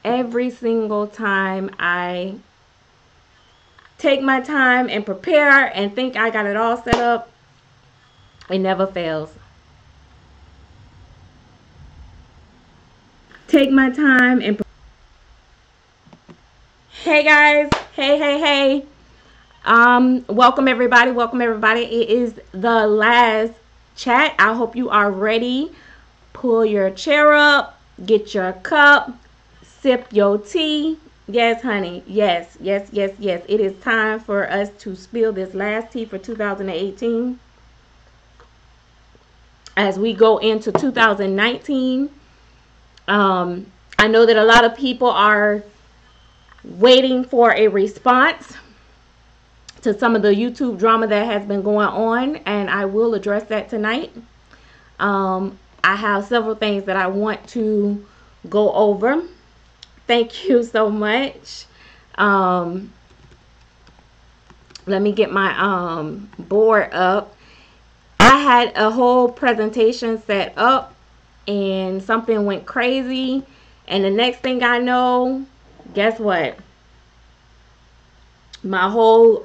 every single time I take my time and prepare and think I got it all set up, it never fails. Take my time and hey guys, hey. Welcome everybody. Welcome everybody. It is the last chat. I hope you are ready. Pull your chair up, get your cup, sip your tea. Yes, honey. Yes. It is time for us to spill this last tea for 2018 as we go into 2019. I know that a lot of people are waiting for a response to some of the YouTube drama that has been going on, and I will address that tonight. I have several things that I want to go over. Thank you so much. Let me get my board up. I had a whole presentation set up and something went crazy, and the next thing I know, guess what? My whole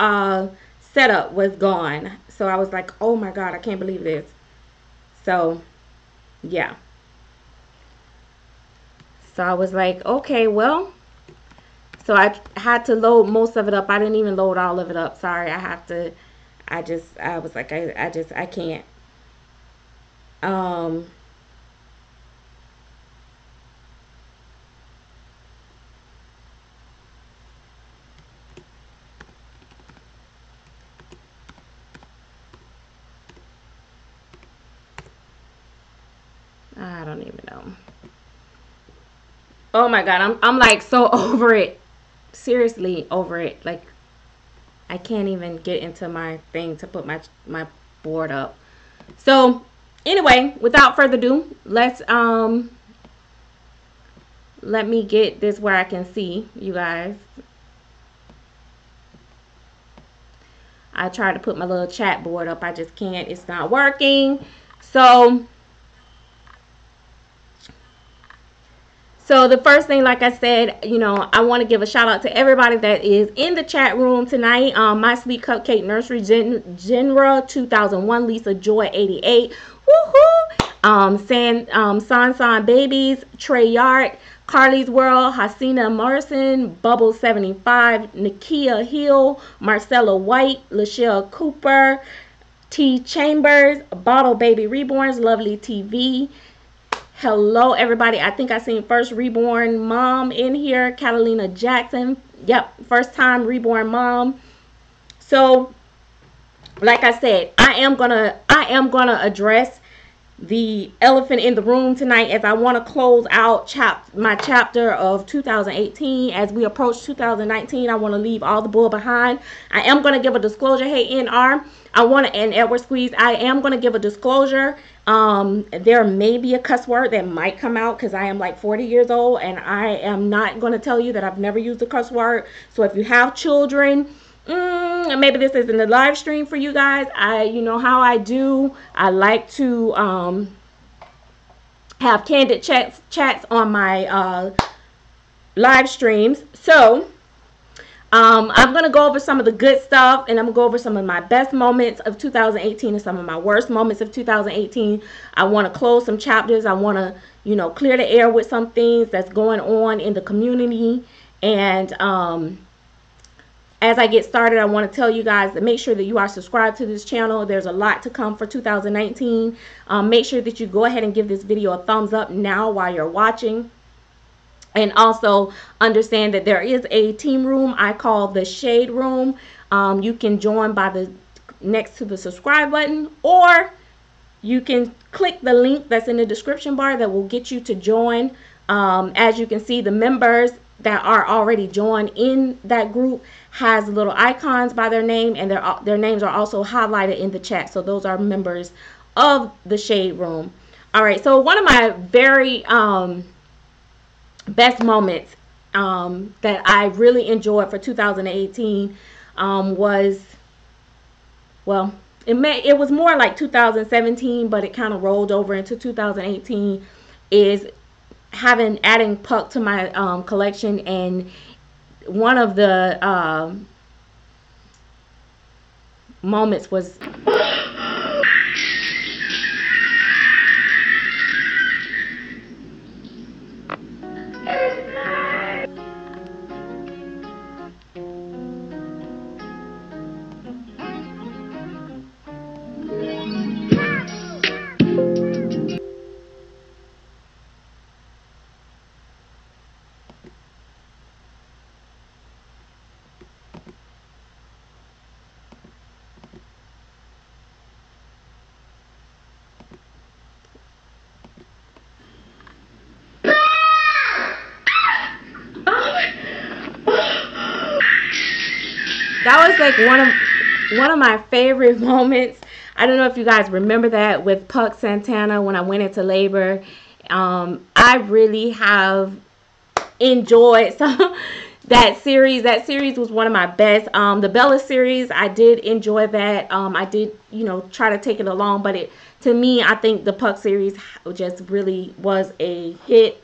setup was gone. So I was like, oh my god, I can't believe this. So yeah, so I was like, okay, well, so I had to load most of it up. I didn't even load all of it up. Sorry, I was like, I can't. um I don't even know. Oh my god, I'm like so over it. Seriously over it. Like, I can't even get into my thing to put my board up. So anyway, without further ado, let me get this where I can see you guys. I tried to put my little chat board up. I just can't. It's not working. So the first thing, like I said, I want to give a shout out to everybody that is in the chat room tonight. My Sweet Cupcake Nursery, Genra 2001, Lisa Joy 88, woohoo! San Babies, Trey Yard, Carly's World, Hasina Morrison, Bubble 75, Nakia Hill, Marcella White, Lachelle Cooper, T Chambers, Bottle Baby Reborns, Lovely TV. Hello, everybody. I think I seen first reborn mom in here, Catalina Jackson. Yep, first time reborn mom. So, like I said, I am gonna address the elephant in the room tonight as I want to close out my chapter of 2018. As we approach 2019, I want to leave all the bull behind. I am going to give a disclosure. Hey, NR, and Edward Squeeze, I am going to give a disclosure. There may be a cuss word that might come out because I am like 40 years old, and I am not going to tell you that I've never used a cuss word. So if you have children, maybe this isn't a live stream for you guys. You know how I do. I like to have candid chats on my live streams. So I'm going to go over some of the good stuff, and I'm going to go over some of my best moments of 2018 and some of my worst moments of 2018. I want to close some chapters. I want to, clear the air with some things that's going on in the community. And as I get started, I want to tell you guys to make sure that you are subscribed to this channel. There's a lot to come for 2019. Make sure that you go ahead and give this video a thumbs up now while you're watching. And also understand that there is a team room I call the Shade Room. You can join by the next to the subscribe button, or you can click the link that's in the description bar that will get you to join. As you can see, the members that are already joined in that group has little icons by their name, and their names are also highlighted in the chat. So those are members of the Shade Room. All right, so one of my very best moments that I really enjoyed for 2018 was, well, it was more like 2017, but it kind of rolled over into 2018, is adding Puck to my collection, and one of the moments was that was like one of my favorite moments. I don't know if you guys remember that with Puck Santana when I went into labor. I really have enjoyed some that series. That series was one of my best. The Bella series, I did enjoy that. I did, try to take it along, but to me, I think the Puck series just really was a hit.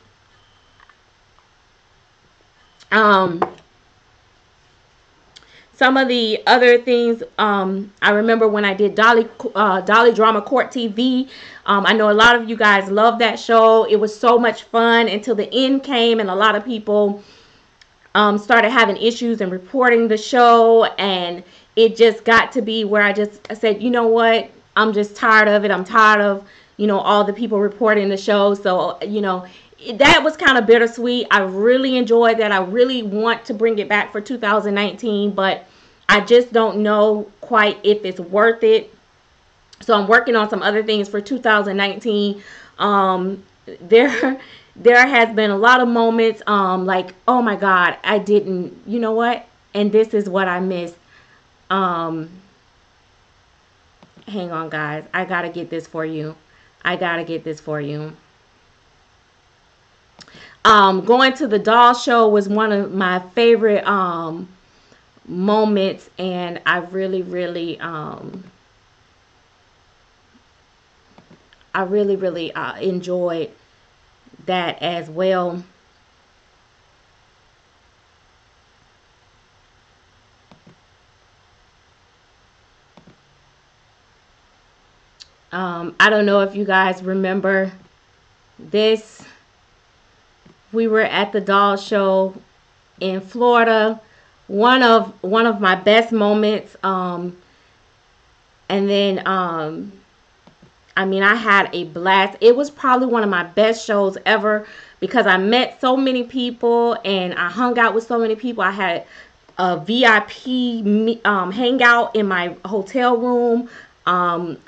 Some of the other things, I remember when I did Dolly Drama Court TV. I know a lot of you guys love that show. It was so much fun until the end came, and a lot of people started having issues and reporting the show, and it just got to be where I said, you know what, I'm just tired of it. I'm tired of all the people reporting the show. So that was kind of bittersweet. I really enjoyed that. I really want to bring it back for 2019, but I just don't know quite if it's worth it. So I'm working on some other things for 2019. There has been a lot of moments like, oh my God, I didn't, you know what? And this is what I missed. Hang on, guys. I got to get this for you. Going to the doll show was one of my favorite moments, and I really enjoyed that as well. I don't know if you guys remember this. We were at the doll show in Florida. One of my best moments. And then I mean, I had a blast. It was probably one of my best shows ever because I met so many people and I hung out with so many people. I had a VIP hangout in my hotel room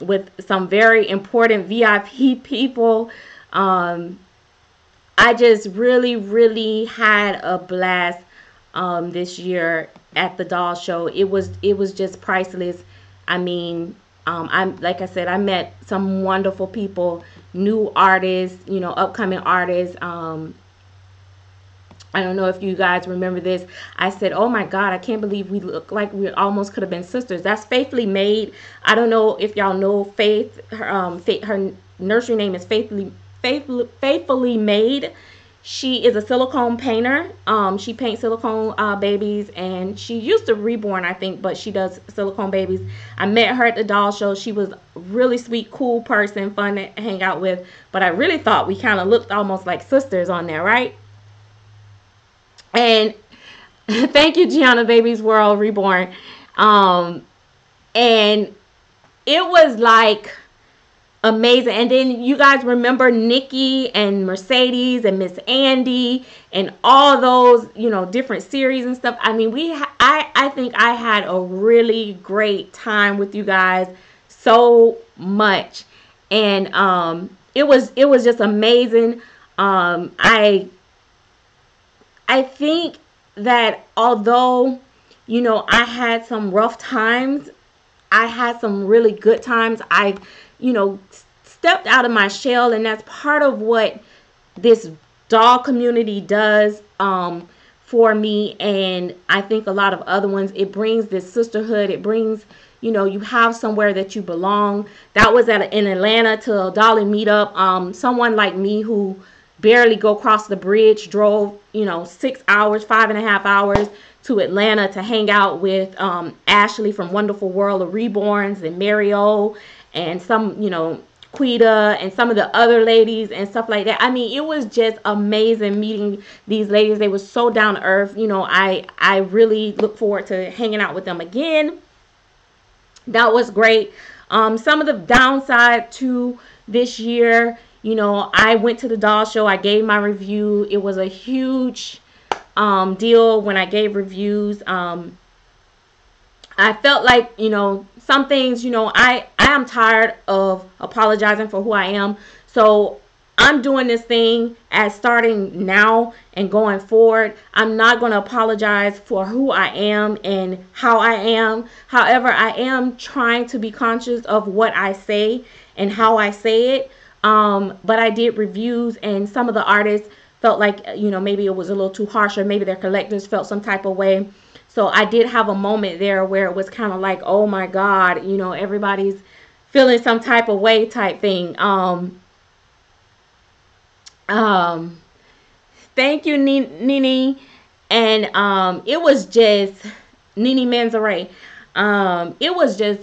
with some very important VIP people. I just really had a blast this year at the doll show. It was just priceless. I mean, I'm like I said, I met some wonderful people, new artists, upcoming artists. I don't know if you guys remember this. I said, oh my God, I can't believe we look like we almost could have been sisters. That's Faithfully Made. I don't know if y'all know Faith. Her nursery name is Faithfully Made. She is a silicone painter. She paints silicone babies, and she used to Reborn, I think, but she does silicone babies. I met her at the doll show. She was a really sweet, cool person, fun to hang out with. But I really thought we kind of looked almost like sisters on there, right? And thank you, Gianna Babies World Reborn. And it was like amazing. And then you guys remember Nikki and Mercedes and Miss Andy and all those, different series and stuff. I mean, I think I had a really great time with you guys, so much. And it was just amazing. I think that although, I had some rough times, I had some really good times. I, stepped out of my shell, and that's part of what this doll community does for me, and I think a lot of other ones. It brings this sisterhood. It brings, you have somewhere that you belong. That was in Atlanta to a Dolly meetup. Someone like me who barely go across the bridge, drove, 6 hours, 5.5 hours to Atlanta to hang out with Ashley from Wonderful World of Reborns and Mario and some, Quita and some of the other ladies and stuff like that. I mean, it was just amazing meeting these ladies. They were so down to earth. I really look forward to hanging out with them again. That was great. Some of the downside to this year, I went to the doll show. I gave my review. It was a huge deal when I gave reviews. I felt like, some things, I am tired of apologizing for who I am. So I'm doing this thing as starting now and going forward. I'm not going to apologize for who I am and how I am. However, I am trying to be conscious of what I say and how I say it. But I did reviews, and some of the artists felt like, maybe it was a little too harsh, or maybe their collectors felt some type of way. So I did have a moment there where it was kind of like, oh my God, everybody's feeling some type of way type thing. Thank you, Nini. And it was just Nini Manzaray. It was just,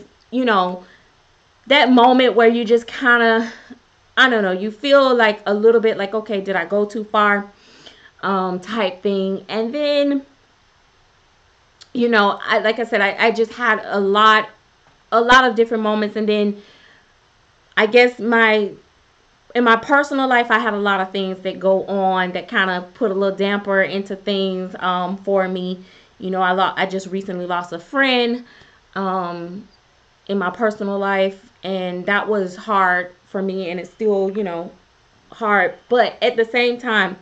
that moment where you just kind of, I don't know, you feel like a little bit like, okay, did I go too far? Type thing. And then, like I said, I just had a lot of different moments. And then I guess in my personal life, I had a lot of things that go on that kind of put a little damper into things for me. I just recently lost a friend in my personal life, and that was hard for me, and it's still, hard. But at the same time,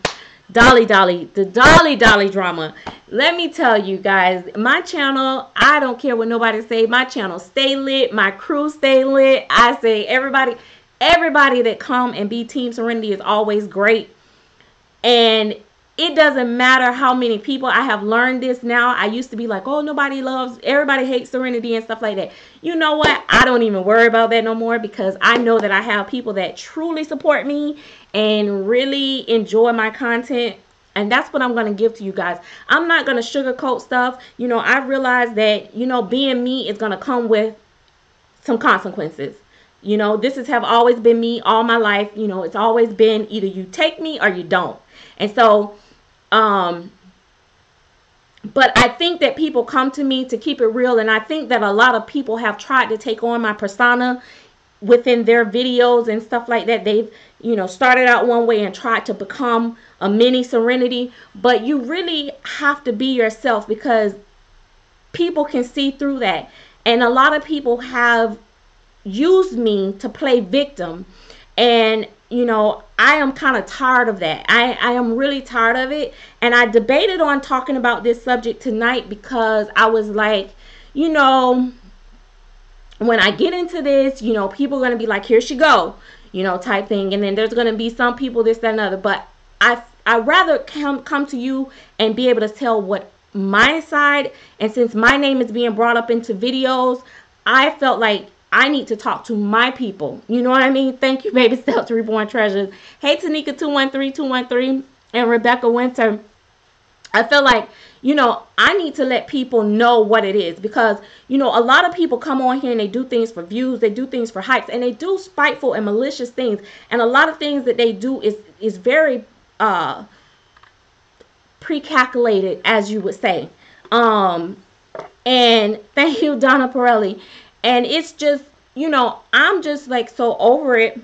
the Dolly drama. Let me tell you guys, my channel, I don't care what nobody say, my channel stay lit, my crew stay lit. I say everybody that come and be Team Serenity is always great. And it doesn't matter how many people. I have learned this now. I used to be like, oh, everybody hates Serenity and stuff like that. You know what? I don't even worry about that no more, because I know that I have people that truly support me and really enjoy my content. And that's what I'm going to give to you guys. I'm not going to sugarcoat stuff. I realize that, being me is going to come with some consequences. This have always been me all my life. It's always been either you take me or you don't. And so, but I think that people come to me to keep it real. And I think that a lot of people have tried to take on my persona within their videos and stuff like that. They've, started out one way and tried to become a mini Serenity. But you really have to be yourself, because people can see through that. And a lot of people have used me to play victim. And I am kind of tired of that. I am really tired of it. And I debated on talking about this subject tonight, because I was like, when I get into this, people are going to be like, here she go, type thing. And then there's going to be some people, this, that, and other. But I rather come to you and be able to tell what my side. And since my name is being brought up into videos, I felt like I need to talk to my people. You know what I mean? Thank you, baby steps, Reborn Treasures. Hey, Tanika 213 and Rebecca Winter. I feel like, I need to let people know what it is, because, a lot of people come on here and they do things for views. They do things for hypes, and they do spiteful and malicious things. And a lot of things that they do is very pre-calculated, as you would say. And thank you, Donna Pirelli. And it's just, I'm just like so over it.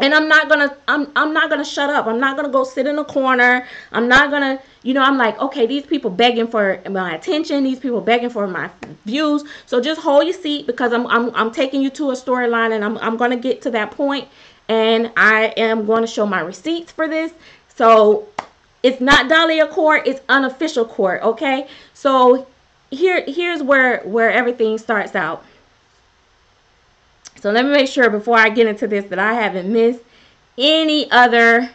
And I'm not gonna shut up. I'm not gonna go sit in a corner. I'm not gonna, I'm like, okay, these people begging for my attention. These people begging for my views. So just hold your seat, because I'm taking you to a storyline, and I'm gonna get to that point, and I am going to show my receipts for this. So it's not Dahlia court, it's unofficial court, okay? So here's where everything starts out. So let me make sure before I get into this that I haven't missed any other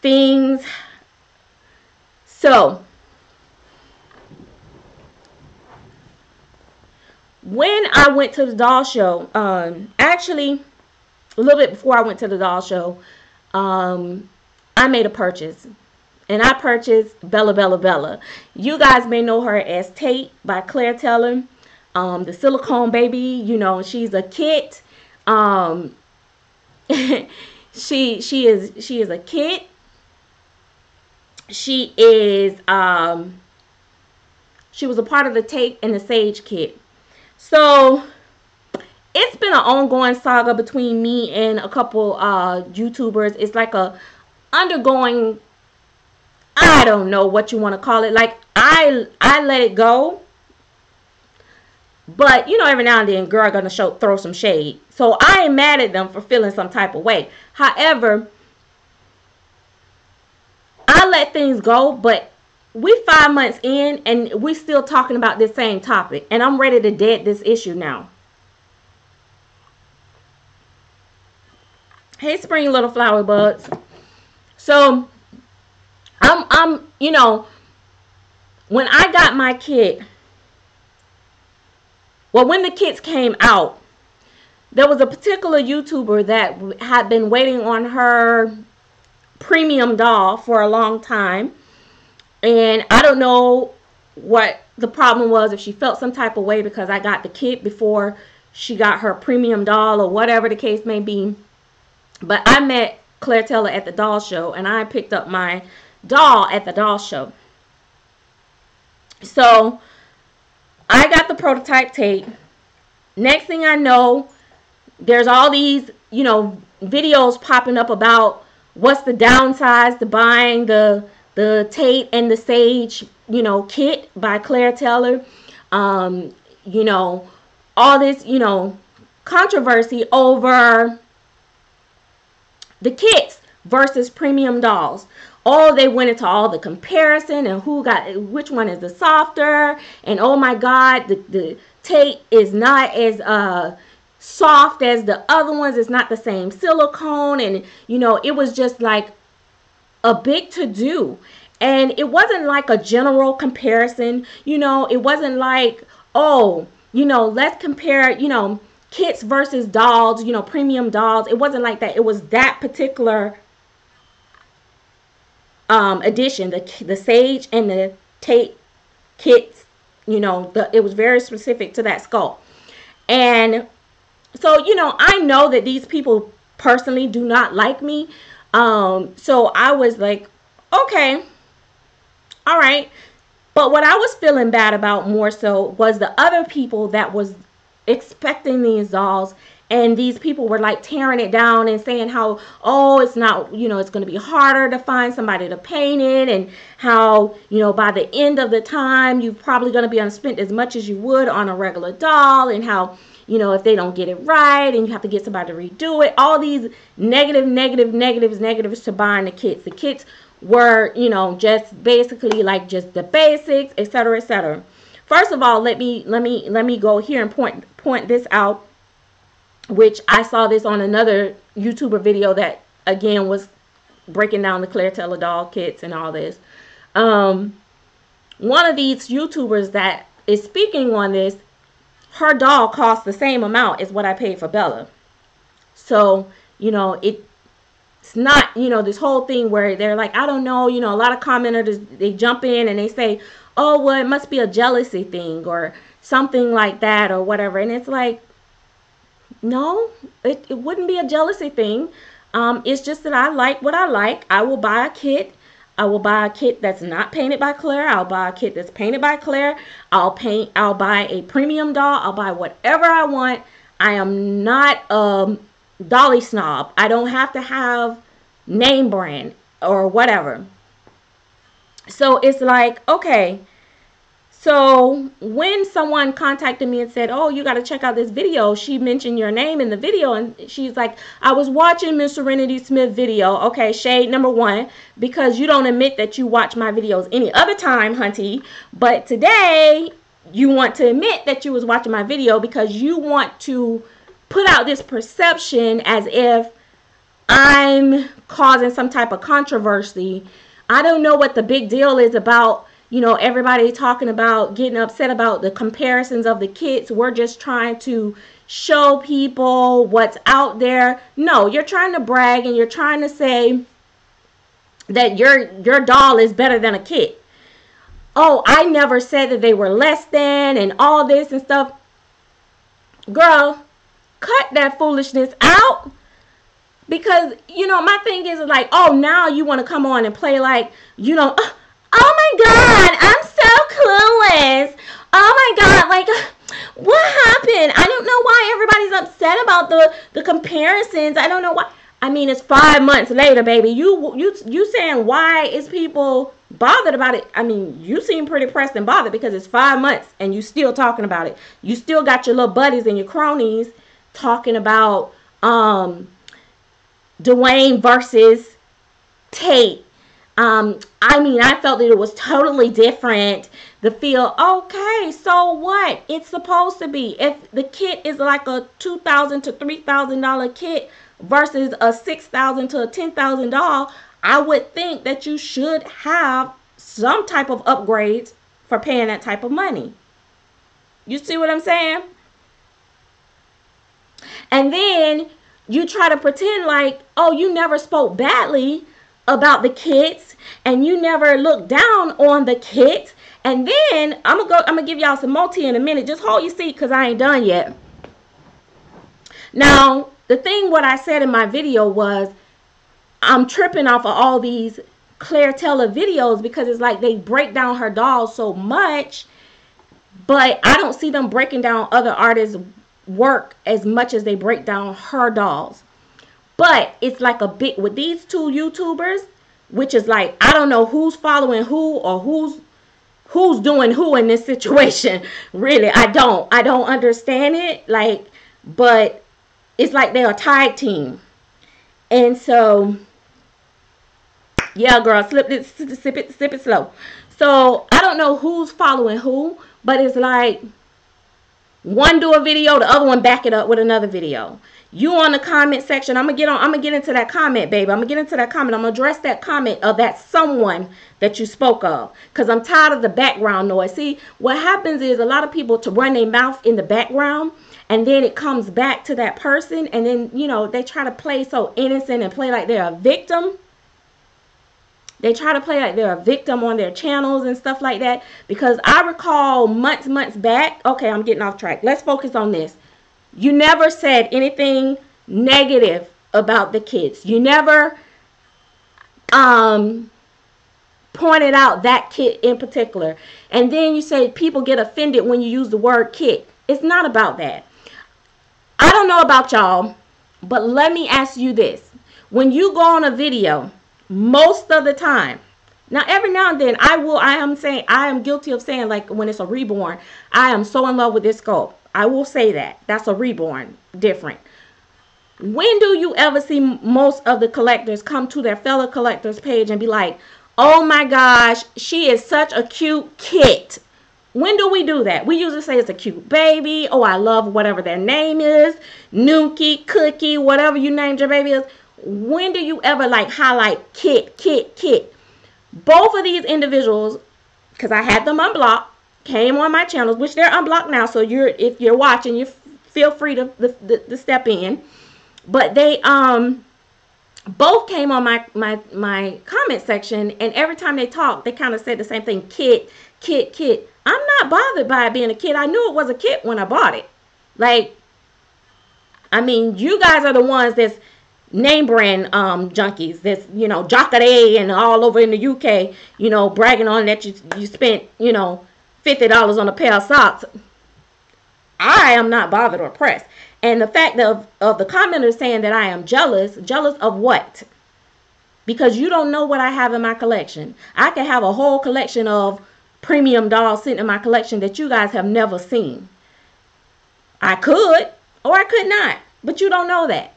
things. So when I went to the doll show, actually a little bit before I went to the doll show, I made a purchase. And I purchased Bella Bella Bella. You guys may know her as Tate by Claire Taylor. The silicone baby, you know, she's a kit. She is a kit. She is she was a part of the Tate and the Sage kit. So it's been an ongoing saga between me and a couple YouTubers. It's like a undergoing, I don't know what you want to call it. Like I let it go. But you know, every now and then girl gonna throw some shade. So I ain't mad at them for feeling some type of way. However, I let things go, but we 5 months in and we still talking about this same topic. And I'm ready to dead this issue now. Hey, spring little flower buds. So I'm you know, when I got my kit, well, when the kits came out, there was a particular YouTuber that had been waiting on her premium doll for a long time. And I don't know what the problem was, if she felt some type of way because I got the kit before she got her premium doll or whatever the case may be. But I met Claire Taylor at the doll show and I picked up my doll at the doll show. So I got the prototype Tate. Next thing I know, there's all these, you know, videos popping up about what's the downsides to buying the Tate and the Sage, you know, kit by Claire Taylor. You know, all this, you know, controversy over the kits versus premium dolls. Oh, they went into all the comparison and who got which one is the softer, and oh my God, the Tate is not as soft as the other ones. It's not the same silicone, and you know, it was just like a big to do. And it wasn't like a general comparison, you know, it wasn't like, oh, you know, let's compare, you know, kits versus dolls, you know, premium dolls. It wasn't like that. It was that particular edition, the Sage and the Tate kits, you know, it was very specific to that sculpt. And so, you know, I know that these people personally do not like me. So I was like, okay, all right. But what I was feeling bad about more so was the other people that was expecting these dolls, and these people were like tearing it down and saying how, oh, it's not, you know, it's going to be harder to find somebody to paint it, and how, you know, by the end of the time you're probably going to be unspent as much as you would on a regular doll, and how, you know, if they don't get it right and you have to get somebody to redo it, all these negatives to buying the kits. The kits were, you know, just basically like just the basics, etc., etc. First of all, let me go here and point this out, which I saw this on another YouTuber video that again was breaking down the Claire Taylor doll kits and all this. One of these YouTubers that is speaking on this, her doll costs the same amount as what I paid for Bella. So, you know, it's not, you know, this whole thing where they're like, I don't know, you know, a lot of commenters, they jump in and they say, oh, well, it must be a jealousy thing or something like that or whatever. And it's like, no, it wouldn't be a jealousy thing. It's just that I like what I like. I will buy a kit. I will buy a kit that's not painted by Claire. I'll buy a kit that's painted by Claire. I'll buy a premium doll. I'll buy whatever I want. I am not a dolly snob. I don't have to have name brand or whatever. So it's like, okay. So when someone contacted me and said, oh, you got to check out this video, she mentioned your name in the video, and she's like, I was watching MsSerenity Smith video. Okay, shade number one, because you don't admit that you watch my videos any other time, hunty, but today you want to admit that you was watching my video because you want to put out this perception as if I'm causing some type of controversy. I don't know what the big deal is about, you know, everybody talking about getting upset about the comparisons of the kits. We're just trying to show people what's out there. No, you're trying to brag and you're trying to say that your doll is better than a kid. Oh, I never said that they were less than and all this and stuff. Girl, cut that foolishness out. Because, my thing is like, oh, now you want to come on and play like, oh my God, I'm so clueless. Oh my God, like, what happened? I don't know why everybody's upset about the comparisons. I don't know why. I mean, it's 5 months later, baby. You saying why is people bothered about it? I mean, you seem pretty pressed and bothered because it's 5 months and you still talking about it. You still got your little buddies and your cronies talking about Dwayne versus Tate. I mean, I felt that it was totally different. The feel, okay, so what? It's supposed to be. If the kit is like a $2,000 to $3,000 kit versus a $6,000 to a $10,000, I would think that you should have some type of upgrades for paying that type of money. You see what I'm saying? And then you try to pretend like, oh, you never spoke badly about the kids and you never looked down on the kids. And then I'm gonna give y'all some more tea in a minute. Just hold your seat because I ain't done yet. Now, the thing what I said in my video was I'm tripping off of all these Claire Taylor videos because it's like they break down her dolls so much, but I don't see them breaking down other artists' work as much as they break down her dolls. But it's like a big with these two YouTubers, which is like, I don't know who's following who or who's doing who in this situation. Really, I don't understand it. Like, but it's like they're a tag team. And so, yeah, girl, sip it slow. So I don't know who's following who, but it's like one do a video, the other one back it up with another video. You on the comment section, I'm gonna get into that comment, baby. I'm gonna get into that comment. I'm gonna address that comment of that someone that you spoke of, because I'm tired of the background noise. See, what happens is a lot of people to run their mouth in the background, and then it comes back to that person, and then they try to play so innocent and play like they're a victim. They try to play like they're a victim on their channels and stuff like that. Because I recall months back. Okay, I'm getting off track. Let's focus on this. You never said anything negative about the kids. You never pointed out that kid in particular. And then you say people get offended when you use the word kid. It's not about that. I don't know about y'all, but let me ask you this. When you go on a video, most of the time, now every now and then I am guilty of saying, like when it's a reborn, I am so in love with this sculpt. I will say that. That's a reborn. Different. When do you ever see most of the collectors come to their fellow collectors page and be like, oh my gosh, she is such a cute kit? When do we do that? We usually say it's a cute baby. Oh, I love whatever their name is. Nuki, Cookie, whatever you named your baby is. When do you ever like highlight kit? Both of these individuals, because I had them unblocked, came on my channels, which they're unblocked now. So if you're watching, you feel free to step in. But they both came on my comment section, and every time they talked, they kind of said the same thing: kit. I'm not bothered by it being a kit. I knew it was a kit when I bought it. Like, I mean, you guys are the ones that's name brand junkies, that's Jockaday and all over in the UK, bragging on that you spent $50 on a pair of socks. I am not bothered or pressed. And the fact of the commenters saying that I am jealous of what? Because you don't know what I have in my collection. I can have a whole collection of premium dolls sitting in my collection that you guys have never seen. I could, or I could not, but you don't know that.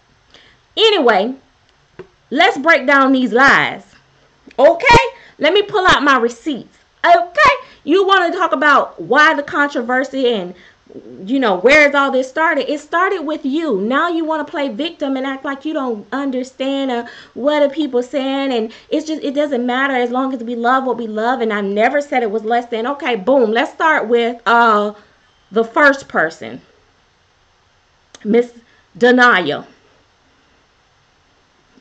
Anyway, let's break down these lies. Okay? Let me pull out my receipts. Okay? You want to talk about why the controversy and where is all this started? It started with you. Now you want to play victim and act like you don't understand what are people saying, and it doesn't matter as long as we love what we love, and I never said it was less than. Okay, boom. Let's start with the first person. Miss Denaya.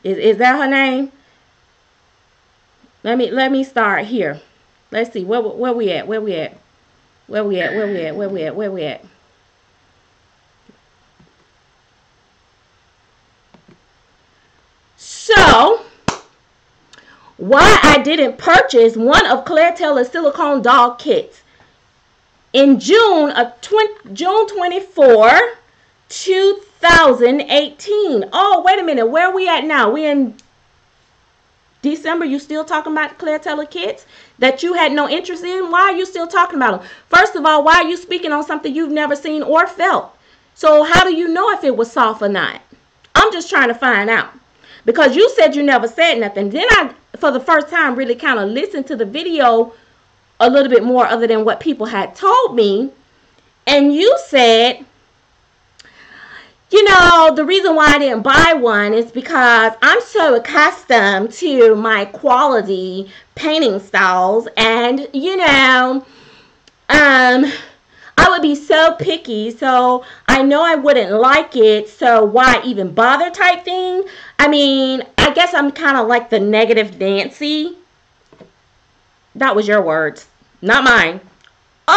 Is that her name? Let me start here. Let's see where we at. Where we at? Where we at? Where we at? Where we at? Where we at? So, why I didn't purchase one of Claire Taylor's silicone doll kits in June 24, 2018. Oh, wait a minute. Where are we at now? We in December. You still talking about the Claire Taylor kits that you had no interest in? Why are you still talking about them? First of all, why are you speaking on something you've never seen or felt? So how do you know if it was soft or not? I'm just trying to find out. Because you said you never said nothing. Then I, for the first time, really kind of listened to the video a little bit more other than what people had told me. And you said, you know, the reason why I didn't buy one is because I'm so accustomed to my quality painting styles. And, you know, I would be so picky, so I know I wouldn't like it, so why even bother type thing. I mean, I guess I'm kind of like the negative Nancy. That was your words, not mine.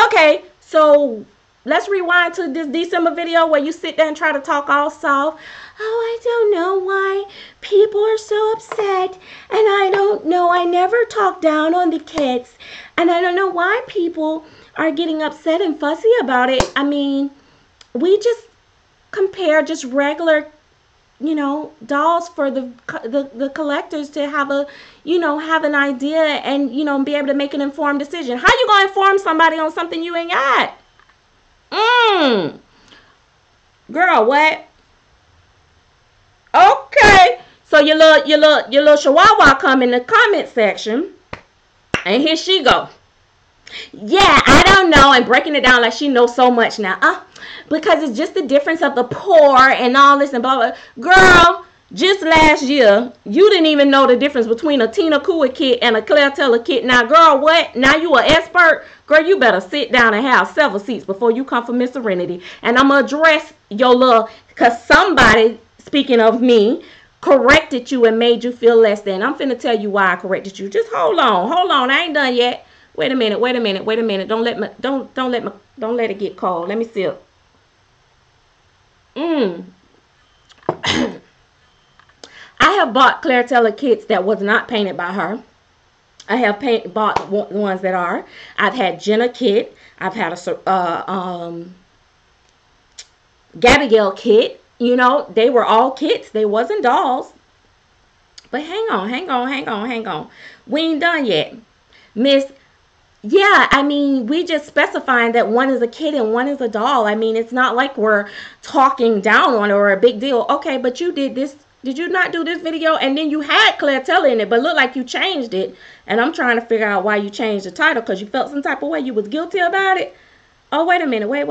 Okay, so let's rewind to this December video where you sit there and try to talk all soft. Oh, I don't know why people are so upset, and I don't know, I never talk down on the kids, and I don't know why people are getting upset and fussy about it. I mean, we just compare just regular, you know, dolls for the collectors to have a, you know, have an idea and, you know, be able to make an informed decision. How you gonna inform somebody on something you ain't got? Girl, what? Okay. So your little chihuahua come in the comment section, and here she go. Yeah, I don't know, and breaking it down like she knows so much now. Because it's just the difference of the poor and all this and blah, blah. Girl, just last year, you didn't even know the difference between a Tina Cool kit and a Claire Taylor kit. Now, girl, what? Now you an expert? Girl, you better sit down and have several seats before you come for MsSerenity. And I'm going to address your little, because somebody, speaking of me, corrected you and made you feel less than. I'm finna tell you why I corrected you. Just hold on. I ain't done yet. Wait a minute. Don't let it get cold. Let me sip. I have bought Claire Taylor kits that was not painted by her. I have bought ones that are. I've had Jenna kit. I've had a Gabrielle kit. You know, they were all kits. They wasn't dolls. But hang on. We ain't done yet. Miss. Yeah, I mean, we just specifying that one is a kid and one is a doll. I mean, it's not like we're talking down on it or a big deal. Okay, but you did this. Did you not do this video? And then you had Claire Taylor in it, but looked like you changed it. And I'm trying to figure out why you changed the title, because you felt some type of way. You was guilty about it. Oh, wait a minute. Wait.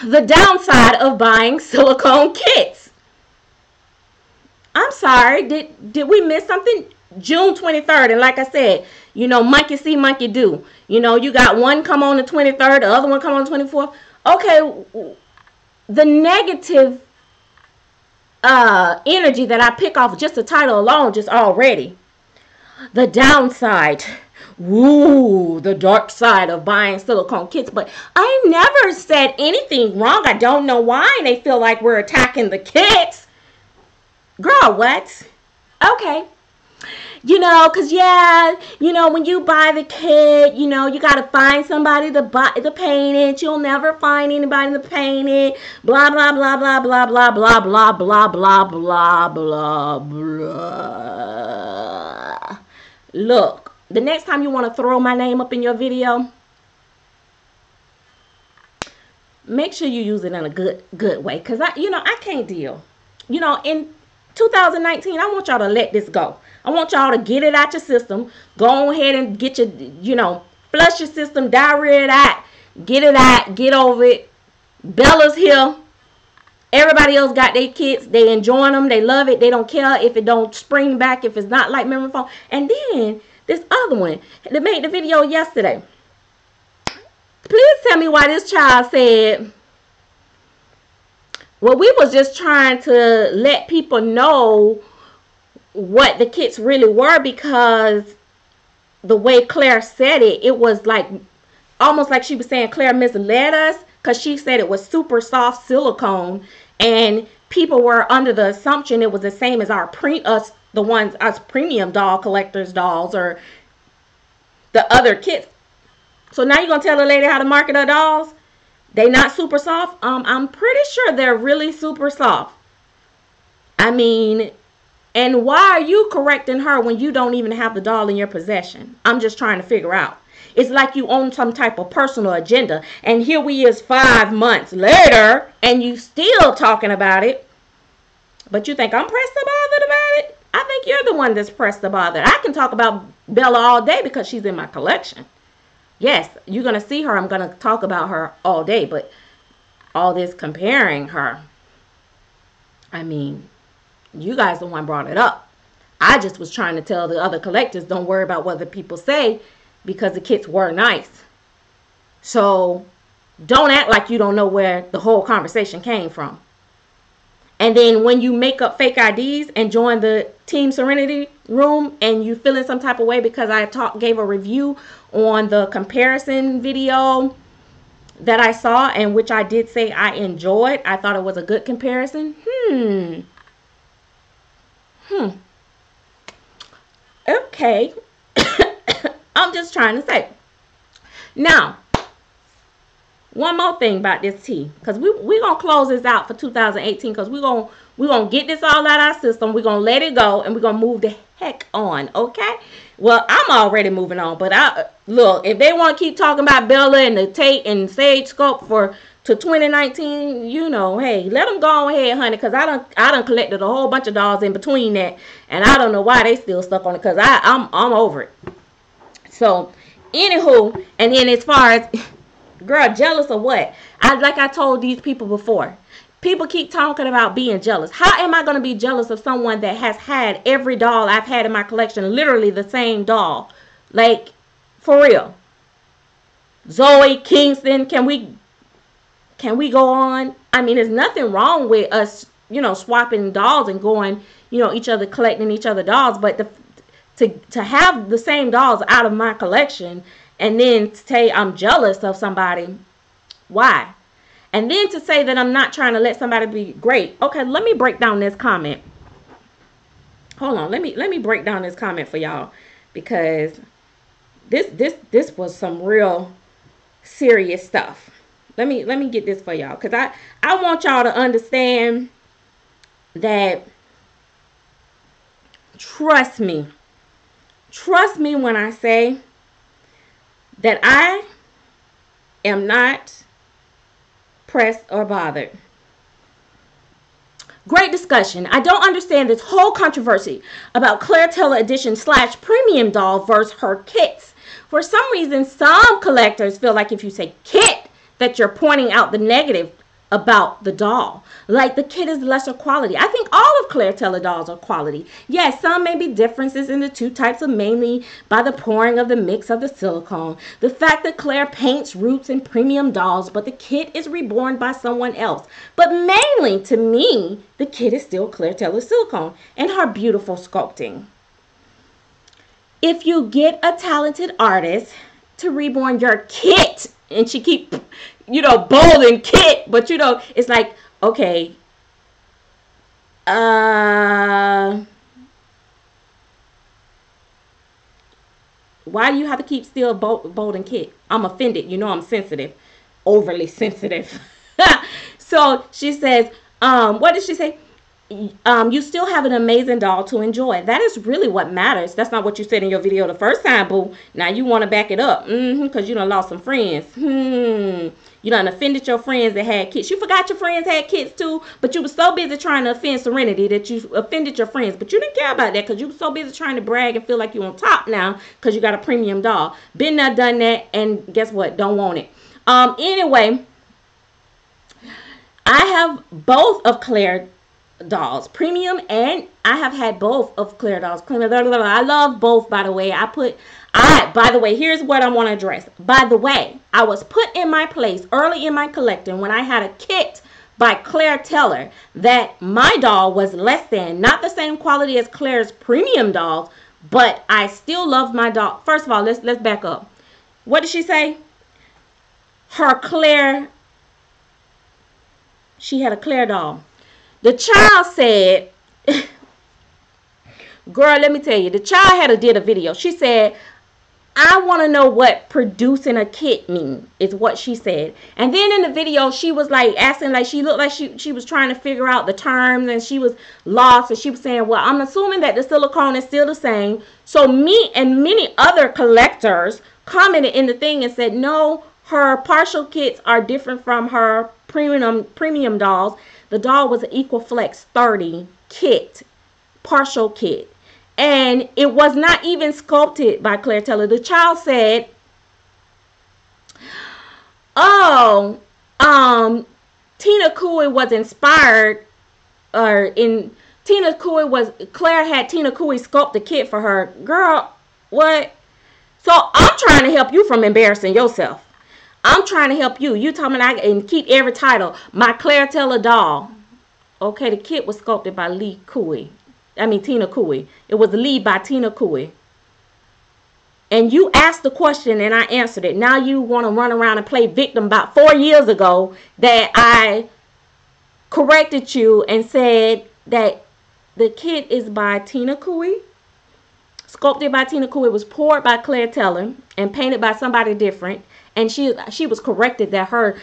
The downside of buying silicone kits. I'm sorry. Did we miss something? June 23rd, and like I said, you know, monkey see, monkey do. You know, you got one come on the 23rd, the other one come on the 24th. Okay, the negative energy that I pick off just the title alone, just already. The downside. Woo, the dark side of buying silicone kits. But I never said anything wrong. I don't know why they feel like we're attacking the kits. Girl, what? Okay. You know, because, yeah, you know, when you buy the kit, you know, you got to find somebody to paint it. You'll never find anybody to paint it. Blah, blah, blah, blah, blah, blah, blah, blah, blah, blah, blah, blah, blah. Look, the next time you want to throw my name up in your video, make sure you use it in a good way. Because, I can't deal. You know, in 2019, I want y'all to let this go. I want y'all to get it out your system. Go ahead and get your, flush your system, diarrhea it out. Get it out. Get over it. Bella's here. Everybody else got their kits. They enjoying them. They love it. They don't care if it don't spring back, if it's not like memory foam. And then this other one that made the video yesterday. Please tell me why this child said Well, we was just trying to let people know what the kits really were, because the way Claire said it, it was like almost like she was saying Claire misled us, because she said it was super soft silicone, and people were under the assumption it was the same as our us premium doll collectors dolls or the other kits. So now you're gonna tell the lady how to market her dolls? They not super soft? I'm pretty sure they're really super soft. I mean, and why are you correcting her when you don't even have the doll in your possession? I'm just trying to figure out. It's like you own some type of personal agenda. And here we is 5 months later, and you still talking about it. But you think I'm pressed or bothered about it? I think you're the one that's pressed or bothered. I can talk about Bella all day because she's in my collection. Yes, you're going to see her. I'm going to talk about her all day. But all this comparing her, I mean, you guys the one brought it up. I just was trying to tell the other collectors, don't worry about what the people say, because the kits were nice. So don't act like you don't know where the whole conversation came from. And then when you make up fake IDs and join the Team Serenity room and you feel in some type of way because I gave a review on the comparison video that I saw, and which I did say I enjoyed. I thought it was a good comparison. Okay. I'm just trying to say. Now, one more thing about this tea, because we're going to close this out for 2018, because we're going to get this all out of our system. We're going to let it go, and we're going to move the heck on, okay? Well, I'm already moving on, but look, if they want to keep talking about Bella and the Tate and Sage sculpt to 2019, you know, hey, let them go ahead, honey, because I done collected a whole bunch of dolls in between that, and I don't know why they still stuck on it, because I'm over it. So, anywho, and then as far as, girl, jealous of what? Like I told these people before, people keep talking about being jealous. How am I going to be jealous of someone that has had every doll I've had in my collection, literally the same doll? Like, for real. Zoe, Kingston, can we go on? I mean, there's nothing wrong with us, you know, swapping dolls and going, you know, collecting each other dolls, but to have the same dolls out of my collection and then to say I'm jealous of somebody, why? And then to say that I'm not trying to let somebody be great. Okay, let me break down this comment. Hold on, let me break down this comment for y'all, because this was some real serious stuff. Let me get this for y'all, because I want y'all to understand that, trust me when I say that I am not pressed or bothered. Great discussion. I don't understand this whole controversy about Claire Taylor edition / premium doll versus her kits. For some reason, some collectors feel like if you say kit, that you're pointing out the negative about the doll. Like the kit is lesser quality. I think all of Claire Taylor dolls are quality. Yes, some may be differences in the two types, of mainly by the pouring of the mix of the silicone. The fact that Claire paints roots in premium dolls, but the kit is reborn by someone else. But mainly, to me, the kit is still Claire Taylor silicone and her beautiful sculpting. If you get a talented artist to reborn your kit, and she keep, you know, bolding kit, but you know, it's like, okay, why do you have to keep still bold and kit? I'm offended. You know, I'm sensitive, overly sensitive. So she says, what did she say? You still have an amazing doll to enjoy. That is really what matters. That's not what you said in your video the first time, boo. Now you want to back it up, because you done lost some friends. You done offended your friends that had kids. You forgot your friends had kids too, but you were so busy trying to offend Serenity that you offended your friends. But you didn't care about that, because you were so busy trying to brag and feel like you're on top now because you got a premium doll. Been there, done that, and guess what? Don't want it. Anyway, I have both of Claire dolls, premium, and I have had both of Claire dolls. I love both, by the way. By the way, here's what I want to address. By the way, I was put in my place early in my collecting when I had a kit by Claire Teller that my doll was less than, not the same quality as Claire's premium dolls, but I still love my doll. First of all, let's back up. What did she say? Her Claire, she had a Claire doll. The child said, girl, let me tell you, the child did a video. She said, I want to know what producing a kit means, is what she said. And then in the video, she was like asking, like she looked like she was trying to figure out the terms, and she was lost. And she was saying, well, I'm assuming that the silicone is still the same. So me and many other collectors commented in the thing and said, no, her partial kits are different from her premium dolls. The doll was an Equiflex 30 kit, partial kit. And it was not even sculpted by Claire Teller. The child said, oh, Tina Cooey was inspired, Claire had Tina Cooey sculpt the kit for her. Girl, what? So I'm trying to help you from embarrassing yourself. I'm trying to help you. You told me I can keep every title. My Claire Teller doll. Okay, the kit was sculpted by Tina Cooey. It was lead by Tina Cooey. And you asked the question and I answered it. Now you want to run around and play victim about 4 years ago that I corrected you and said that the kit is by Tina Cooey. Sculpted by Tina Cooey. It was poured by Claire Teller and painted by somebody different. And she was corrected that her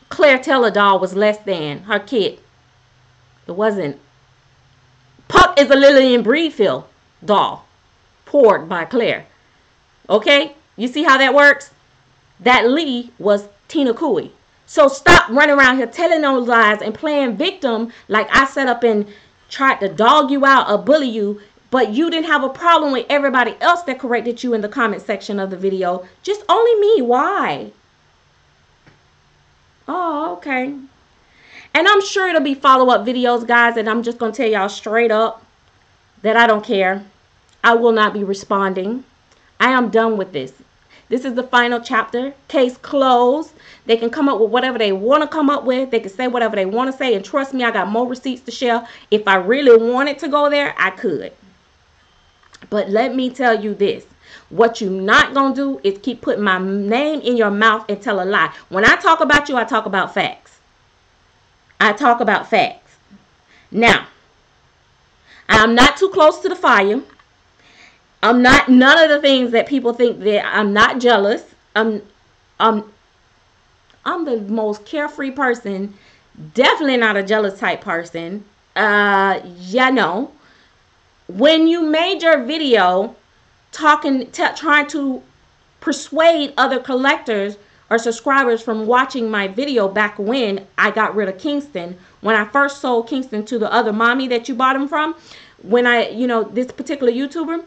Claire Teller doll was less than her kit. It wasn't. Puck is a Lillian Breedfield doll poured by Claire. Okay? You see how that works? That Lee was Tina Cooey. So stop running around here telling those lies and playing victim like I set up and tried to dog you out or bully you, but you didn't have a problem with everybody else that corrected you in the comment section of the video. Just only me. Why? Oh, okay. And I'm sure it'll be follow-up videos, guys, and I'm just going to tell y'all straight up that I don't care. I will not be responding. I am done with this. This is the final chapter. Case closed. They can come up with whatever they want to come up with. They can say whatever they want to say. And trust me, I got more receipts to share. If I really wanted to go there, I could. But let me tell you this. What you're not going to do is keep putting my name in your mouth and tell a lie. When I talk about you, I talk about facts. I talk about facts. Now, I'm not too close to the fire. I'm not none of the things that people think that I'm not jealous. I'm the most carefree person. Definitely not a jealous type person. No. When you made your video trying to persuade other collectors or subscribers from watching my video back when I got rid of Kingston, when I first sold Kingston to the other mommy that you bought him from, when this particular YouTuber,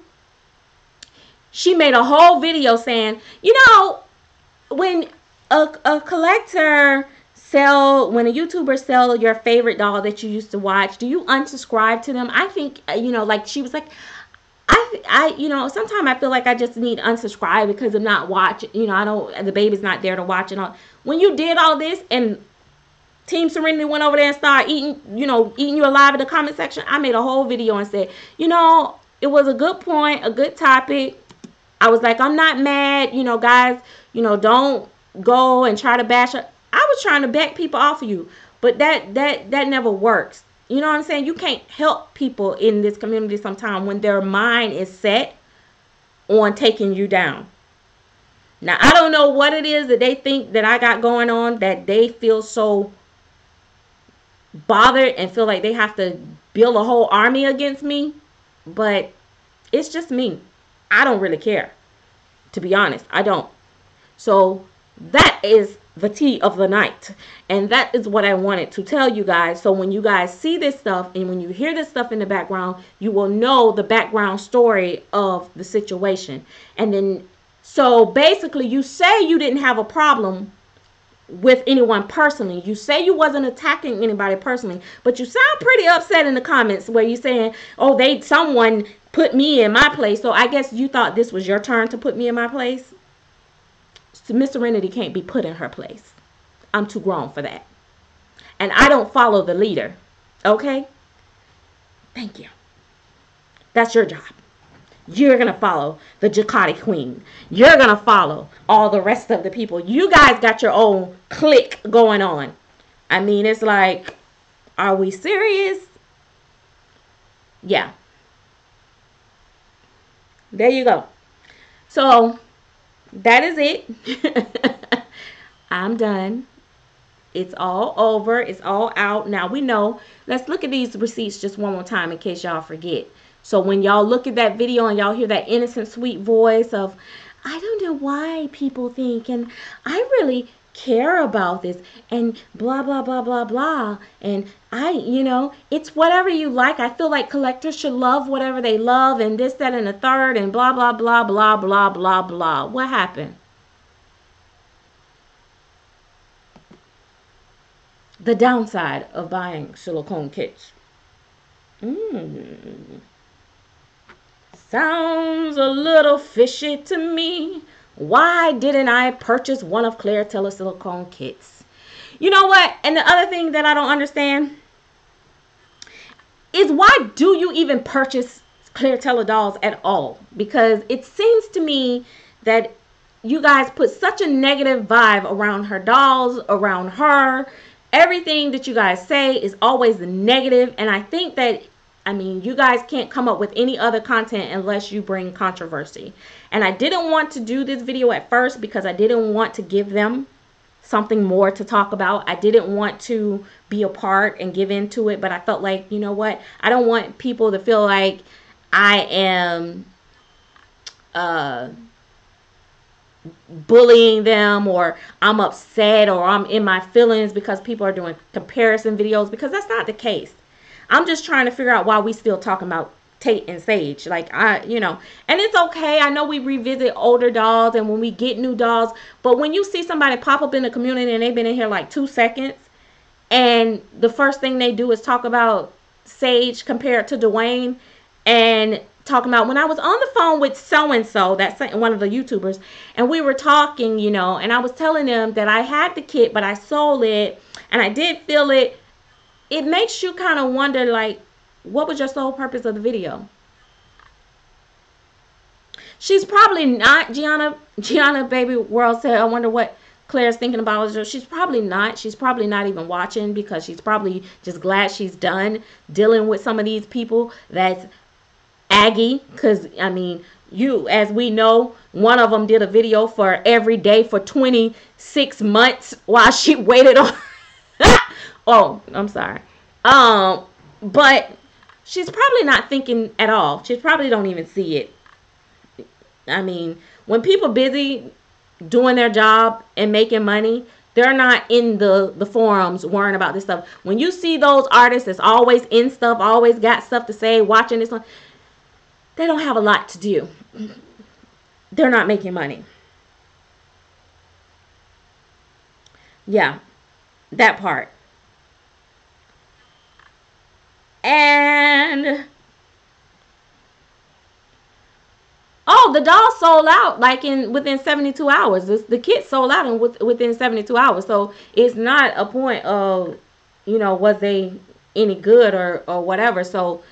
she made a whole video saying, when a collector when a YouTuber sell your favorite doll that you used to watch, do you unsubscribe to them? I think, like she was like, sometimes I feel like I just need to unsubscribe because I'm not watching, the baby's not there to watch and all. When you did all this and Team Serenity went over there and started eating you alive in the comment section, I made a whole video and said, it was a good point, a good topic. I was like, I'm not mad, guys, don't go and try to bash her. I was trying to back people off of you, but that never works. You know what I'm saying? You can't help people in this community sometimes when their mind is set on taking you down. Now, I don't know what it is that they think that I got going on that they feel so bothered and feel like they have to build a whole army against me, but it's just me. I don't really care, to be honest. I don't. So that is the tea of the night, and that is what I wanted to tell you guys. So when you guys see this stuff and when you hear this stuff in the background, you will know the background story of the situation. And then, so basically, you say you didn't have a problem with anyone personally. You say you wasn't attacking anybody personally, but you sound pretty upset in the comments where you're saying, oh, someone put me in my place. So I guess you thought this was your turn to put me in my place. MsSerenity can't be put in her place. I'm too grown for that. And I don't follow the leader. Okay? Thank you. That's your job. You're going to follow the Jacati Queen. You're going to follow all the rest of the people. You guys got your own clique going on. I mean, it's like, are we serious? Yeah. There you go. So, that is it. I'm done. It's all over. It's all out. Now we know. Let's look at these receipts just one more time in case y'all forget. So when y'all look at that video and y'all hear that innocent, sweet voice of, I don't know why people think, and I really care about this, and blah, blah, blah, blah, blah. And it's whatever you like. I feel like collectors should love whatever they love, and this, that, and the third, and blah, blah, blah, blah, blah, blah, blah. What happened? The downside of buying silicone kits. Sounds a little fishy to me. Why didn't I purchase one of Claire Taylor's silicone kits? You know what? And the other thing that I don't understand is, why do you even purchase Claire Taylor dolls at all? Because it seems to me that you guys put such a negative vibe around her dolls, around her. Everything that you guys say is always negative, and I think that, you guys can't come up with any other content unless you bring controversy. And I didn't want to do this video at first because I didn't want to give them something more to talk about. I didn't want to be a part and give into it, but I felt like, you know what? I don't want people to feel like I am bullying them, or I'm upset, or I'm in my feelings because people are doing comparison videos, because that's not the case. I'm just trying to figure out why we still talking about Tate and Sage. Like, and it's okay. I know we revisit older dolls and when we get new dolls, but when you see somebody pop up in the community and they've been in here like 2 seconds, and the first thing they do is talk about Sage compared to Dwayne, and talking about, when I was on the phone with so-and-so, that's one of the YouTubers, and we were talking, and I was telling them that I had the kit, but I sold it, and I did feel it. It makes you kind of wonder, like, what was your sole purpose of the video? She's probably not, Gianna Baby World said, I wonder what Claire's thinking about. She's probably not. She's probably not even watching, because she's probably just glad she's done dealing with some of these people that's aggy. Because, as we know, one of them did a video for every day for 26 months while she waited on oh, I'm sorry. But she's probably not thinking at all. She probably don't even see it. When people busy doing their job and making money, they're not in the forums worrying about this stuff. When you see those artists that's always in stuff, always got stuff to say, watching this one, they don't have a lot to do. They're not making money. Yeah, that part. And the doll sold out like within 72 hours. The kit sold out within 72 hours. So it's not a point of, was they any good or whatever. So,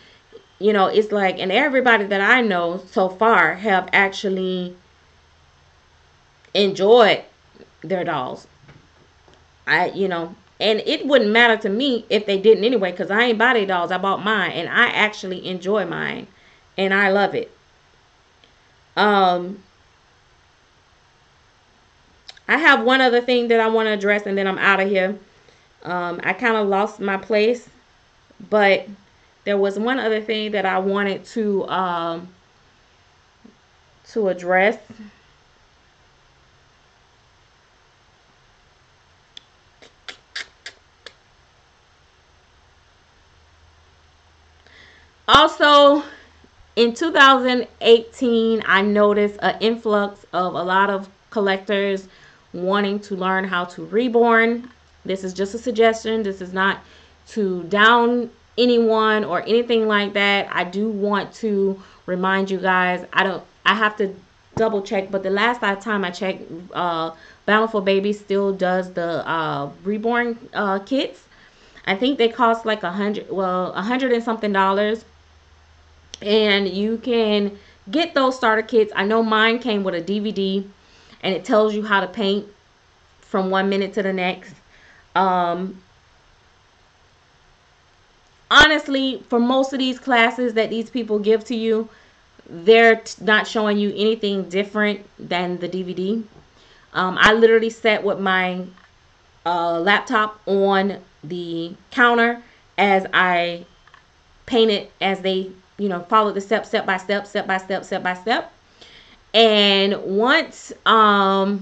it's like, and everybody that I know so far have actually enjoyed their dolls. And it wouldn't matter to me if they didn't anyway, because I ain't buy their dolls. I bought mine, and I actually enjoy mine, and I love it. I have one other thing that I want to address, and then I'm out of here. I kind of lost my place, but there was one other thing that I wanted to address. Also, in 2018, I noticed an influx of a lot of collectors wanting to learn how to reborn. This is just a suggestion. This is not to down anyone or anything like that. I do want to remind you guys, I have to double check, but the last time I checked, Bountiful Baby still does the reborn kits. I think they cost like $100 and something dollars, and you can get those starter kits. I know mine came with a DVD, and it tells you how to paint from 1 minute to the next. Um, Honestly, for most of these classes that these people give to you, they're not showing you anything different than the DVD. I literally sat with my laptop on the counter as I painted, as they, followed the steps, step by step, step by step, step by step. And once I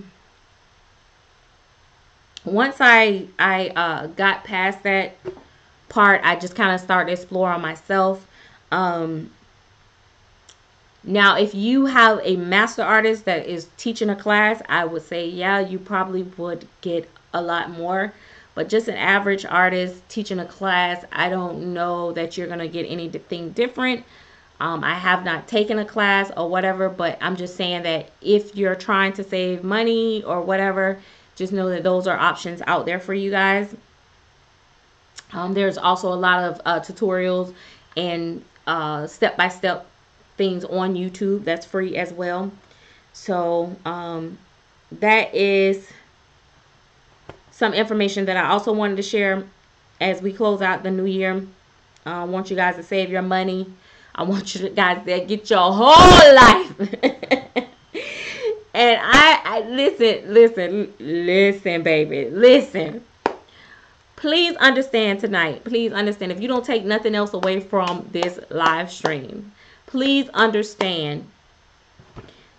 got past that part, I just kind of started to explore on myself. Now, if you have a master artist that is teaching a class, I would say, yeah, you probably would get a lot more. But just an average artist teaching a class, I don't know that you're going to get anything different. I have not taken a class or whatever, but I'm just saying that if you're trying to save money or whatever, just know that those are options out there for you guys. There's also a lot of tutorials and step-by-step things on YouTube that's free as well. So that is some information that I also wanted to share as we close out the new year. I want you guys to save your money. I want you guys to get your whole life. And I listen, baby, listen. Please understand tonight. Please understand, if you don't take nothing else away from this live stream, please understand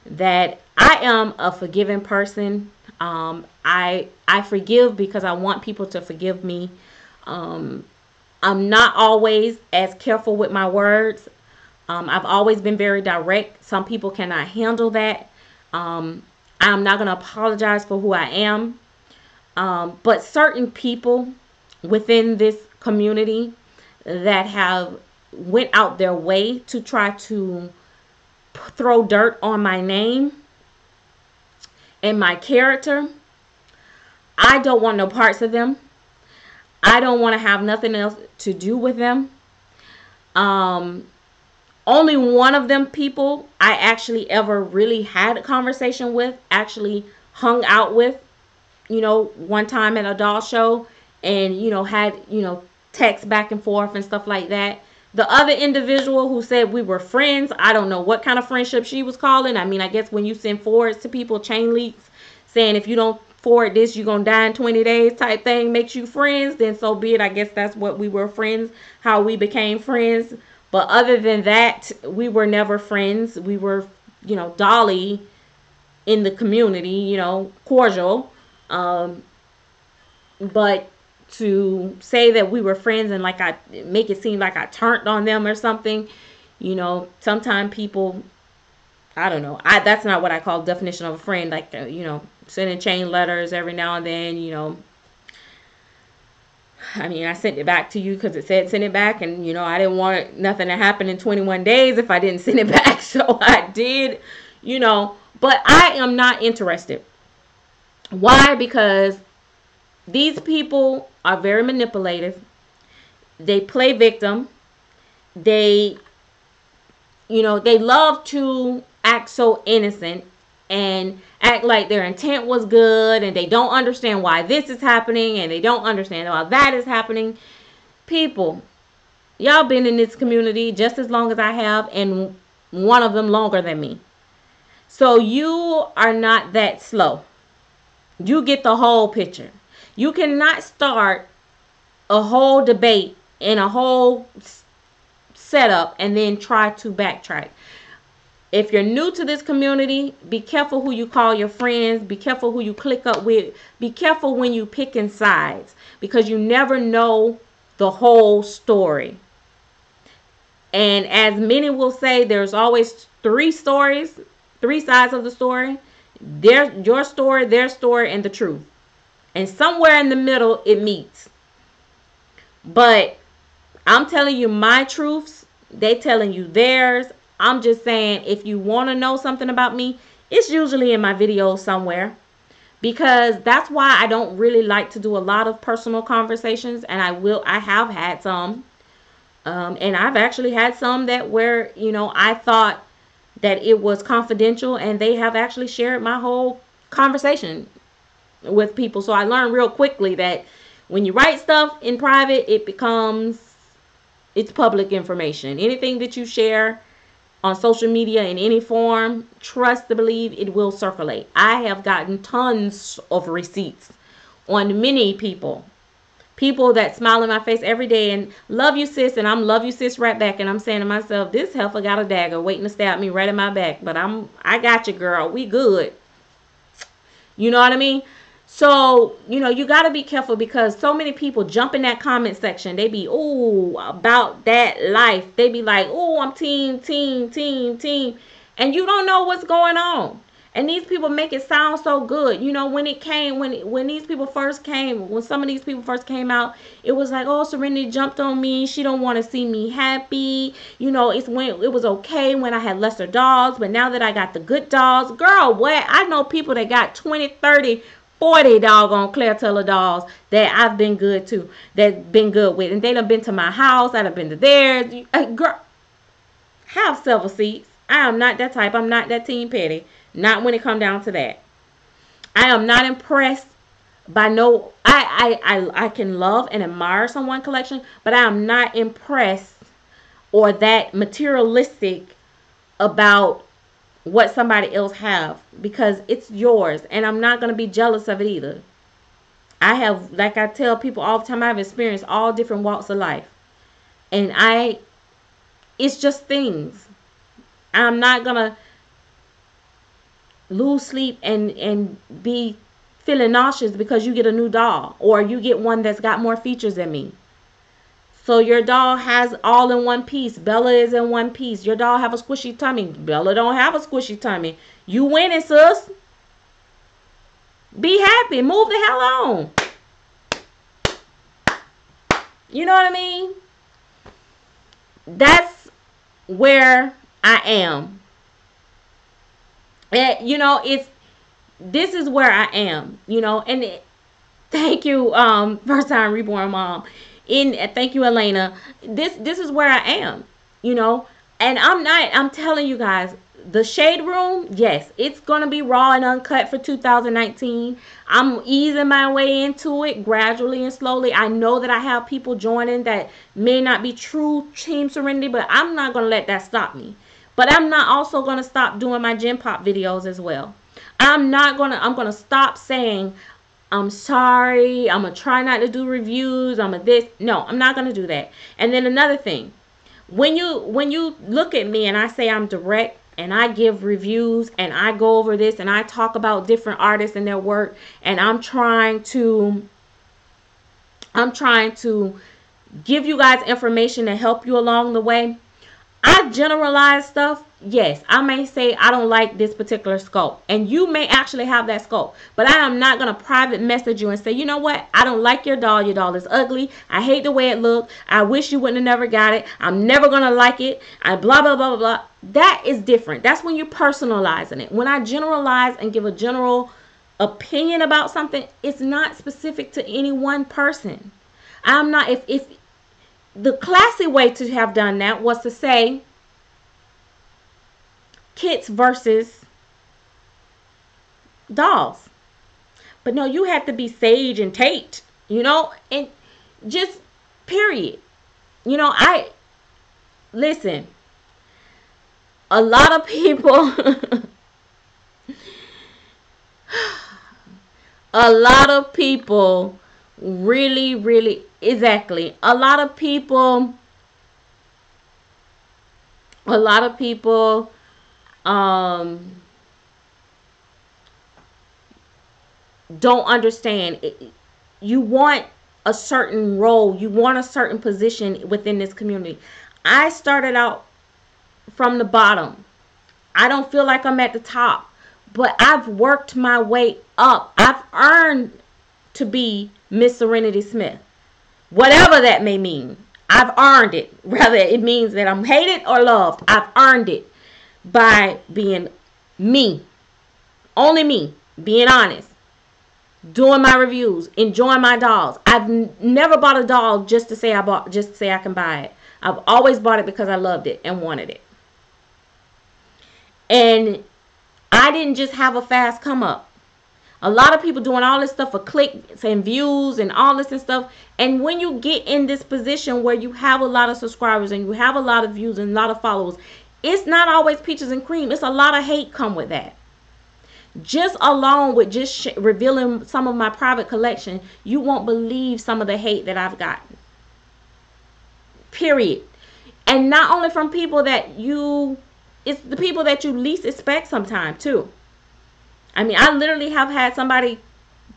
that I am a forgiving person. I forgive because I want people to forgive me. I'm not always as careful with my words. I've always been very direct. Some people cannot handle that. I'm not going to apologize for who I am. But certain people within this community that have went out their way to try to throw dirt on my name and my character, I don't want no parts of them. I don't want to have nothing else to do with them. Only one of them people I actually ever really had a conversation with, actually hung out with, one time at a doll show, and, had, text back and forth and stuff like that. The other individual who said we were friends, I don't know what kind of friendship she was calling. I mean, I guess when you send forwards to people, chain leaks, saying if you don't forward this, you're going to die in 20 days type thing, makes you friends, then so be it. I guess that's what we were friends, how we became friends. But other than that, we were never friends. We were, dolly in the community, cordial. But to say that we were friends and like I make it seem like I turned on them or something, sometimes people, I don't know. That's not what I call definition of a friend. Like, sending chain letters every now and then, I mean, I sent it back to you because it said send it back, and I didn't want nothing to happen in 21 days if I didn't send it back, so I did, but I am not interested. Why? Because these people are very manipulative. They play victim. They love to act so innocent and act like their intent was good, and they don't understand why this is happening, and they don't understand why that is happening. People, y'all been in this community just as long as I have, and one of them longer than me. So you are not that slow. You get the whole picture. You cannot start a whole debate and a whole setup and then try to backtrack. If you're new to this community, be careful who you call your friends. Be careful who you click up with. Be careful when you picking sides, because you never know the whole story. And as many will say, there's always three stories, three sides of the story. Your story, their story, and the truth. And somewhere in the middle, it meets. But I'm telling you my truths. They telling you theirs. I'm just saying, if you want to know something about me, It's usually in my videos somewhere, because that's why I don't really like to do a lot of personal conversations. And I have had some, and I've actually had some that where, I thought that it was confidential, and they have actually shared my whole conversation with people. So I learned real quickly that when you write stuff in private, it's public information. Anything that you share on social media in any form, trust to believe it will circulate. I have gotten tons of receipts on many people that smile in my face every day and love you, sis, and I'm love you, sis, right back. And I'm saying to myself, this heifer got a dagger waiting to stab me right in my back, but I got you, girl. We good. You know what I mean? So, you got to be careful, because so many people jump in that comment section. They be, ooh, about that life. They be like, ooh, I'm team. And you don't know what's going on. And these people make it sound so good. When these people first came, when some of these people first came out, it was like, oh, Serenity jumped on me. She don't want to see me happy. It's when it was okay when I had lesser dogs, but now that I got the good dogs, girl, what? I know people that got 20, 30, 40 doggone Claire Taylor dolls that I've been good to, that been good with. And they done been to my house. I done been to theirs. Girl, have several seats. I am not that type. I'm not that team petty. Not when it come down to that. I am not impressed by no. I can love and admire someone's collection, but I am not impressed or that materialistic about what somebody else have, because it's yours, and I'm not gonna be jealous of it either. I have, like I tell people all the time, I've experienced all different walks of life, and it's just things. I'm not gonna lose sleep and be feeling nauseous because you get a new doll, or you get one that's got more features than me. So your doll has all in one piece. Bella is in one piece. Your doll have a squishy tummy. Bella don't have a squishy tummy. You winning, sis. Be happy. Move the hell on. You know what I mean? That's where I am. This is where I am, and thank you, first time reborn mom. Thank you, Elena. This is where I am, and I'm telling you guys, the shade room, yes, it's gonna be raw and uncut for 2019. I'm easing my way into it gradually and slowly. I know that I have people joining that may not be true Team Serenity, but I'm not gonna let that stop me. But I'm not also going to stop doing my Gen Pop videos as well. I'm going to stop saying, I'm sorry, I'm going to try not to do reviews, No, I'm not going to do that. And then another thing, when you look at me and I say I'm direct and I give reviews and I go over this and I talk about different artists and their work, and I'm trying to give you guys information to help you along the way. I generalize stuff. Yes, I may say I don't like this particular sculpt, and you may actually have that sculpt, but I am not going to private message you and say, you know what, I don't like your doll is ugly, I hate the way it looked, I wish you wouldn't have never got it, I'm never going to like it, I blah blah blah blah. That is different. That's when you're personalizing it. When I generalize and give a general opinion about something, it's not specific to any one person. I'm not, if the classy way to have done that was to say kits versus dolls. But no, you had to be Sage and Tate, and just period. Listen, a lot of people, a lot of people really, really, exactly. A lot of people don't understand. You want a certain role, you want a certain position within this community. I started out from the bottom. I don't feel like I'm at the top, but I've worked my way up. I've earned to be Miss Serenity Smith, whatever that may mean. I've earned it. Whether it means that I'm hated or loved, I've earned it by being me. Only me, being honest. Doing my reviews, enjoying my dolls. I've never bought a doll just to say I can buy it. I've always bought it because I loved it and wanted it. And I didn't just have a fast come up. A lot of people doing all this stuff for clicks and views and all this and stuff. And when you get in this position where you have a lot of subscribers and you have a lot of views and a lot of followers, it's not always peaches and cream. It's a lot of hate come with that. Just alone with just revealing some of my private collection, you won't believe some of the hate that I've gotten. Period. And not only from people that it's the people that you least expect sometimes too. I mean, I literally have had somebody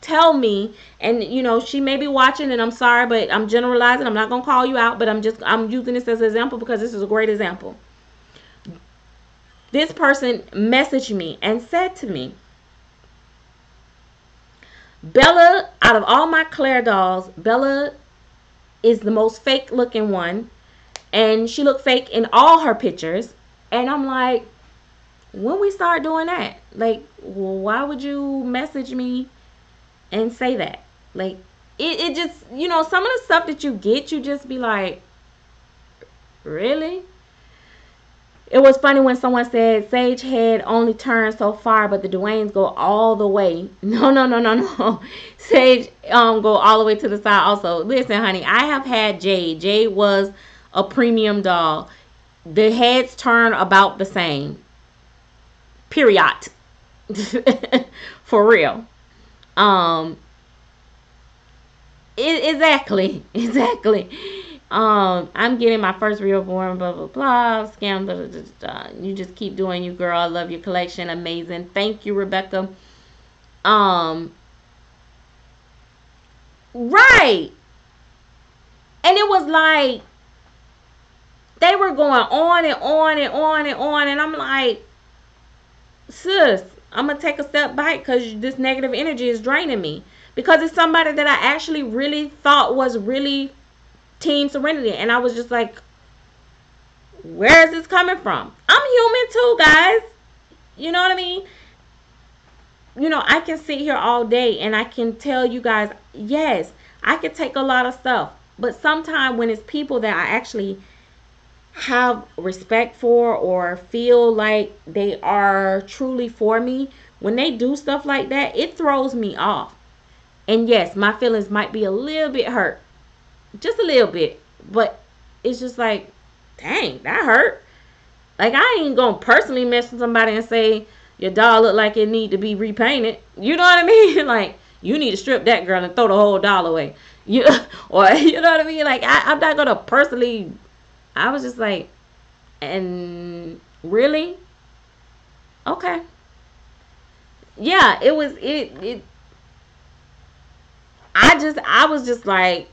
tell me, and she may be watching, and I'm sorry, but I'm generalizing. I'm not going to call you out, but I'm using this as an example because this is a great example. This person messaged me and said to me, Bella, out of all my Claire dolls, Bella is the most fake looking one, and she looked fake in all her pictures. And I'm like, when we start doing that, like, well, why would you message me and say that? Like, it just, some of the stuff that you get, you just be like, really? It was funny when someone said Sage head only turns so far, but the Dwaynes go all the way. No. Sage go all the way to the side also. Listen, honey, I have had Jade. Jade was a premium doll. The heads turn about the same. Period. For real. Exactly. I'm getting my first reborn, blah blah blah, scam, blah, blah, blah, blah. You just keep doing you, girl. I love your collection. Amazing. Thank you, Rebecca. Right. And it was like they were going on and on and on and on, and I'm like, sis, I'm gonna take a step back because this negative energy is draining me. Because it's somebody that I actually really thought was really Team Serenity, and I was just like, where is this coming from? I'm human too, guys. You know what I mean? I can sit here all day and I can tell you guys, yes, I can take a lot of stuff, but sometimes when it's people that I actually have respect for or feel like they are truly for me, when they do stuff like that, it throws me off. And yes, my feelings might be a little bit hurt, just a little bit, but it's just like, dang, that hurt. Like, I ain't gonna personally message somebody and say your doll look like it need to be repainted. You know what I mean? Like, you need to strip that girl and throw the whole doll away. Or you know what I mean? Like, I'm not gonna personally. I was just like, and really? Okay. Yeah, it was it. I was just like,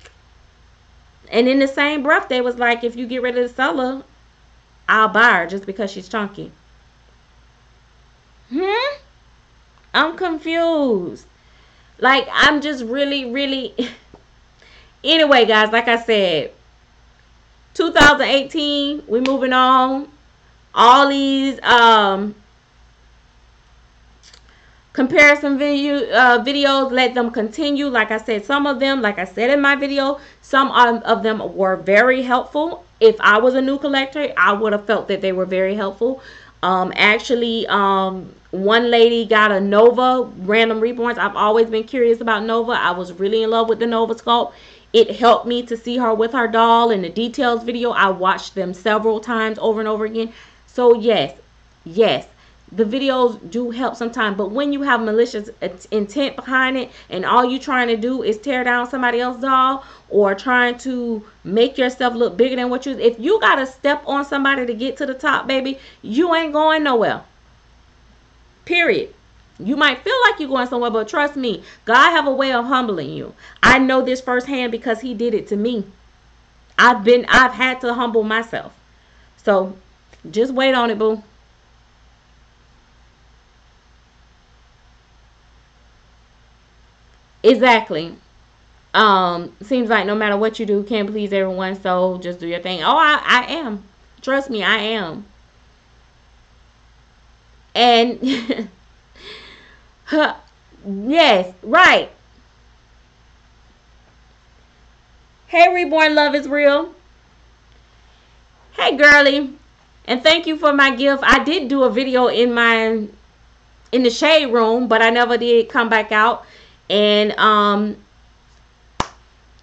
and in the same breath, they was like, if you get rid of the seller, I'll buy her just because she's chunky. I'm confused. Like, I'm just really. Anyway, guys, like I said, 2018, we moving on. All these comparison videos, let them continue. Like I said, some of them, like I said in my video, some of them were very helpful. If I was a new collector, I would have felt that they were very helpful. Actually, one lady got a Nova random reborns. I've always been curious about Nova. I was really in love with the Nova sculpt. It helped me to see her with her doll in the details video. I watched them several times over and over again. So yes, the videos do help sometimes, but when you have malicious intent behind it and all you trying to do is tear down somebody else's doll or trying to make yourself look bigger than what you, if you gotta step on somebody to get to the top, baby, you ain't going nowhere. Period. You might feel like you're going somewhere, but trust me, God have a way of humbling you. I know this firsthand because he did it to me. I've had to humble myself. So just wait on it, boo. Exactly. Seems like no matter what you do, can't please everyone, so just do your thing. Oh, I am. Trust me, I am. And Huh. Yes, right. Hey, Reborn Love is Real. Hey, girly. And thank you for my gift. I did do a video in the shade room, but I never did come back out. And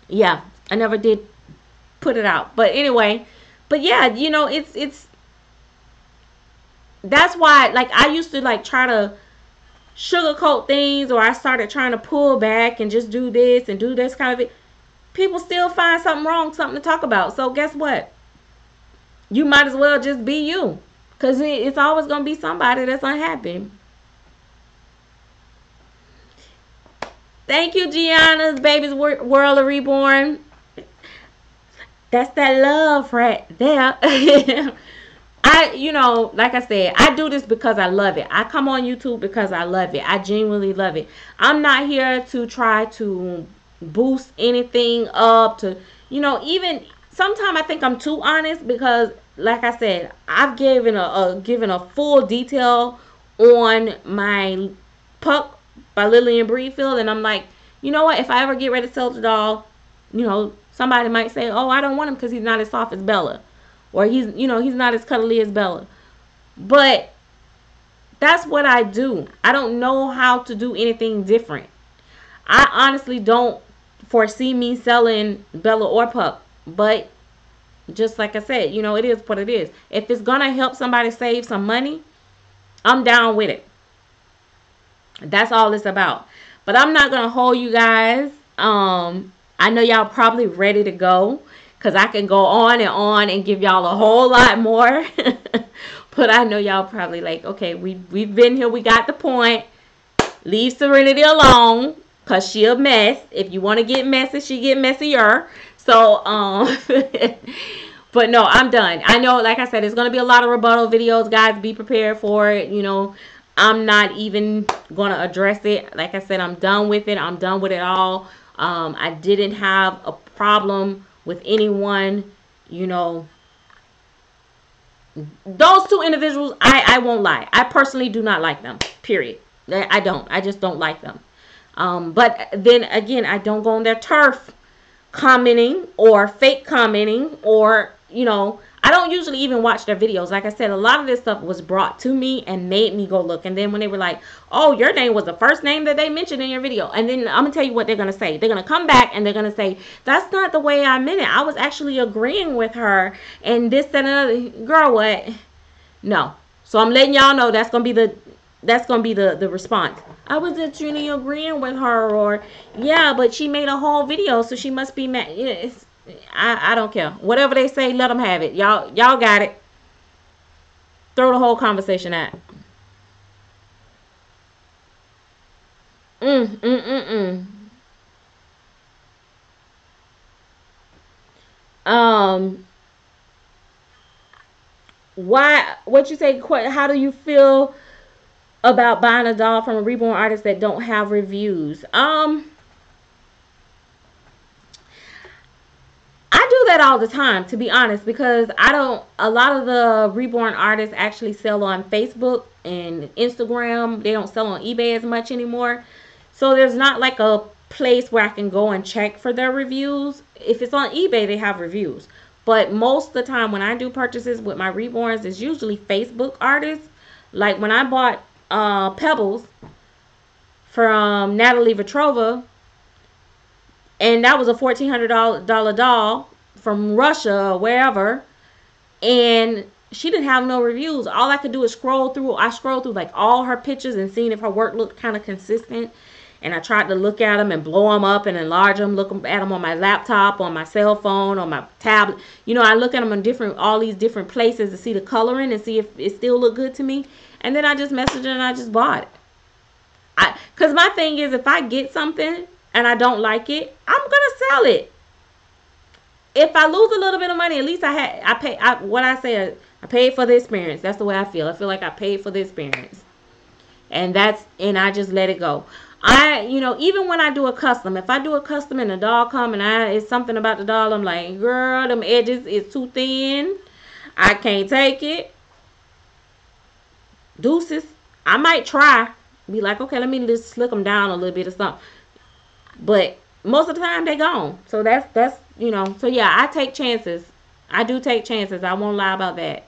yeah, I never did put it out. But anyway, but yeah, it's that's why, like, I used to like try to sugarcoat things, or I started trying to pull back and just do this and do this kind of it. People still find something wrong, something to talk about. So guess what? You might as well just be you, because it's always gonna be somebody that's unhappy. Thank you, Gianna's Baby's World of Reborn. That's that love right there. Like I said, I do this because I love it. I come on YouTube because I love it. I genuinely love it. I'm not here to try to boost anything up to, even sometimes I think I'm too honest, because like I said, I've given a full detail on my Puck by Lillian Breedfield, and I'm like, you know what? If I ever get ready to sell the doll, somebody might say, "Oh, I don't want him because he's not as soft as Bella." Or he's not as cuddly as Bella. But that's what I do. I don't know how to do anything different. I honestly don't foresee me selling Bella or Pup. But just like I said, it is what it is. If it's going to help somebody save some money, I'm down with it. That's all it's about. But I'm not going to hold you guys. I know y'all probably ready to go, because I can go on and give y'all a whole lot more. But I know y'all probably like, okay, we've been here. We got the point. Leave Serenity alone, because she a mess. If you want to get messy, she get messier. So, but no, I'm done. I know, like I said, it's going to be a lot of rebuttal videos, guys. Be prepared for it. I'm not even going to address it. Like I said, I'm done with it. I'm done with it all. I didn't have a problem with anyone, those two individuals. I won't lie. I personally do not like them, period. I don't. I just don't like them. But then again, I don't go on their turf commenting or fake commenting, or I don't usually even watch their videos. Like I said, a lot of this stuff was brought to me and made me go look. And then when they were like, "Oh, your name was the first name that they mentioned in your video," and then I'm gonna tell you what they're gonna say. They're gonna come back and they're gonna say, "That's not the way I meant it. I was actually agreeing with her and this and another." Girl, what? No. So I'm letting y'all know that's gonna be the response. I was actually agreeing with her, or yeah, but she made a whole video, so she must be mad. I don't care. Whatever they say, let them have it. Y'all got it. Throw the whole conversation at. Mm mm mm mm. Um, why? What you say? How do you feel about buying a doll from a reborn artist that don't have reviews? I do that all the time, to be honest, because I don't. A lot of the reborn artists actually sell on Facebook and Instagram. They don't sell on eBay as much anymore. So there's not like a place where I can go and check for their reviews. If it's on eBay, they have reviews. But most of the time when I do purchases with my reborns, it's usually Facebook artists. Like when I bought Pebbles from Natalie Vetrova, and that was a $1,400 doll from Russia or wherever, and she didn't have no reviews. All I could do is scroll through. I scrolled through like all her pictures and seeing if her work looked kind of consistent. And I tried to look at them and blow them up and enlarge them, look at them on my laptop, on my cell phone, on my tablet. I look at them in all these different places to see the coloring and see if it still look good to me. And then I just messaged her and I just bought it. Because my thing is, if I get something and I don't like it, I'm gonna sell it. If I lose a little bit of money, at least I paid for the experience. That's the way I feel. I feel like I paid for the experience, and I just let it go. Even when I do a custom, if I do a custom and the doll come and it's something about the doll, I'm like, girl, them edges is too thin. I can't take it. Deuces. I might try. Be like, okay, let me just slick them down a little bit or something. But most of the time they gone. So that's so yeah, I take chances. I do take chances. I won't lie about that.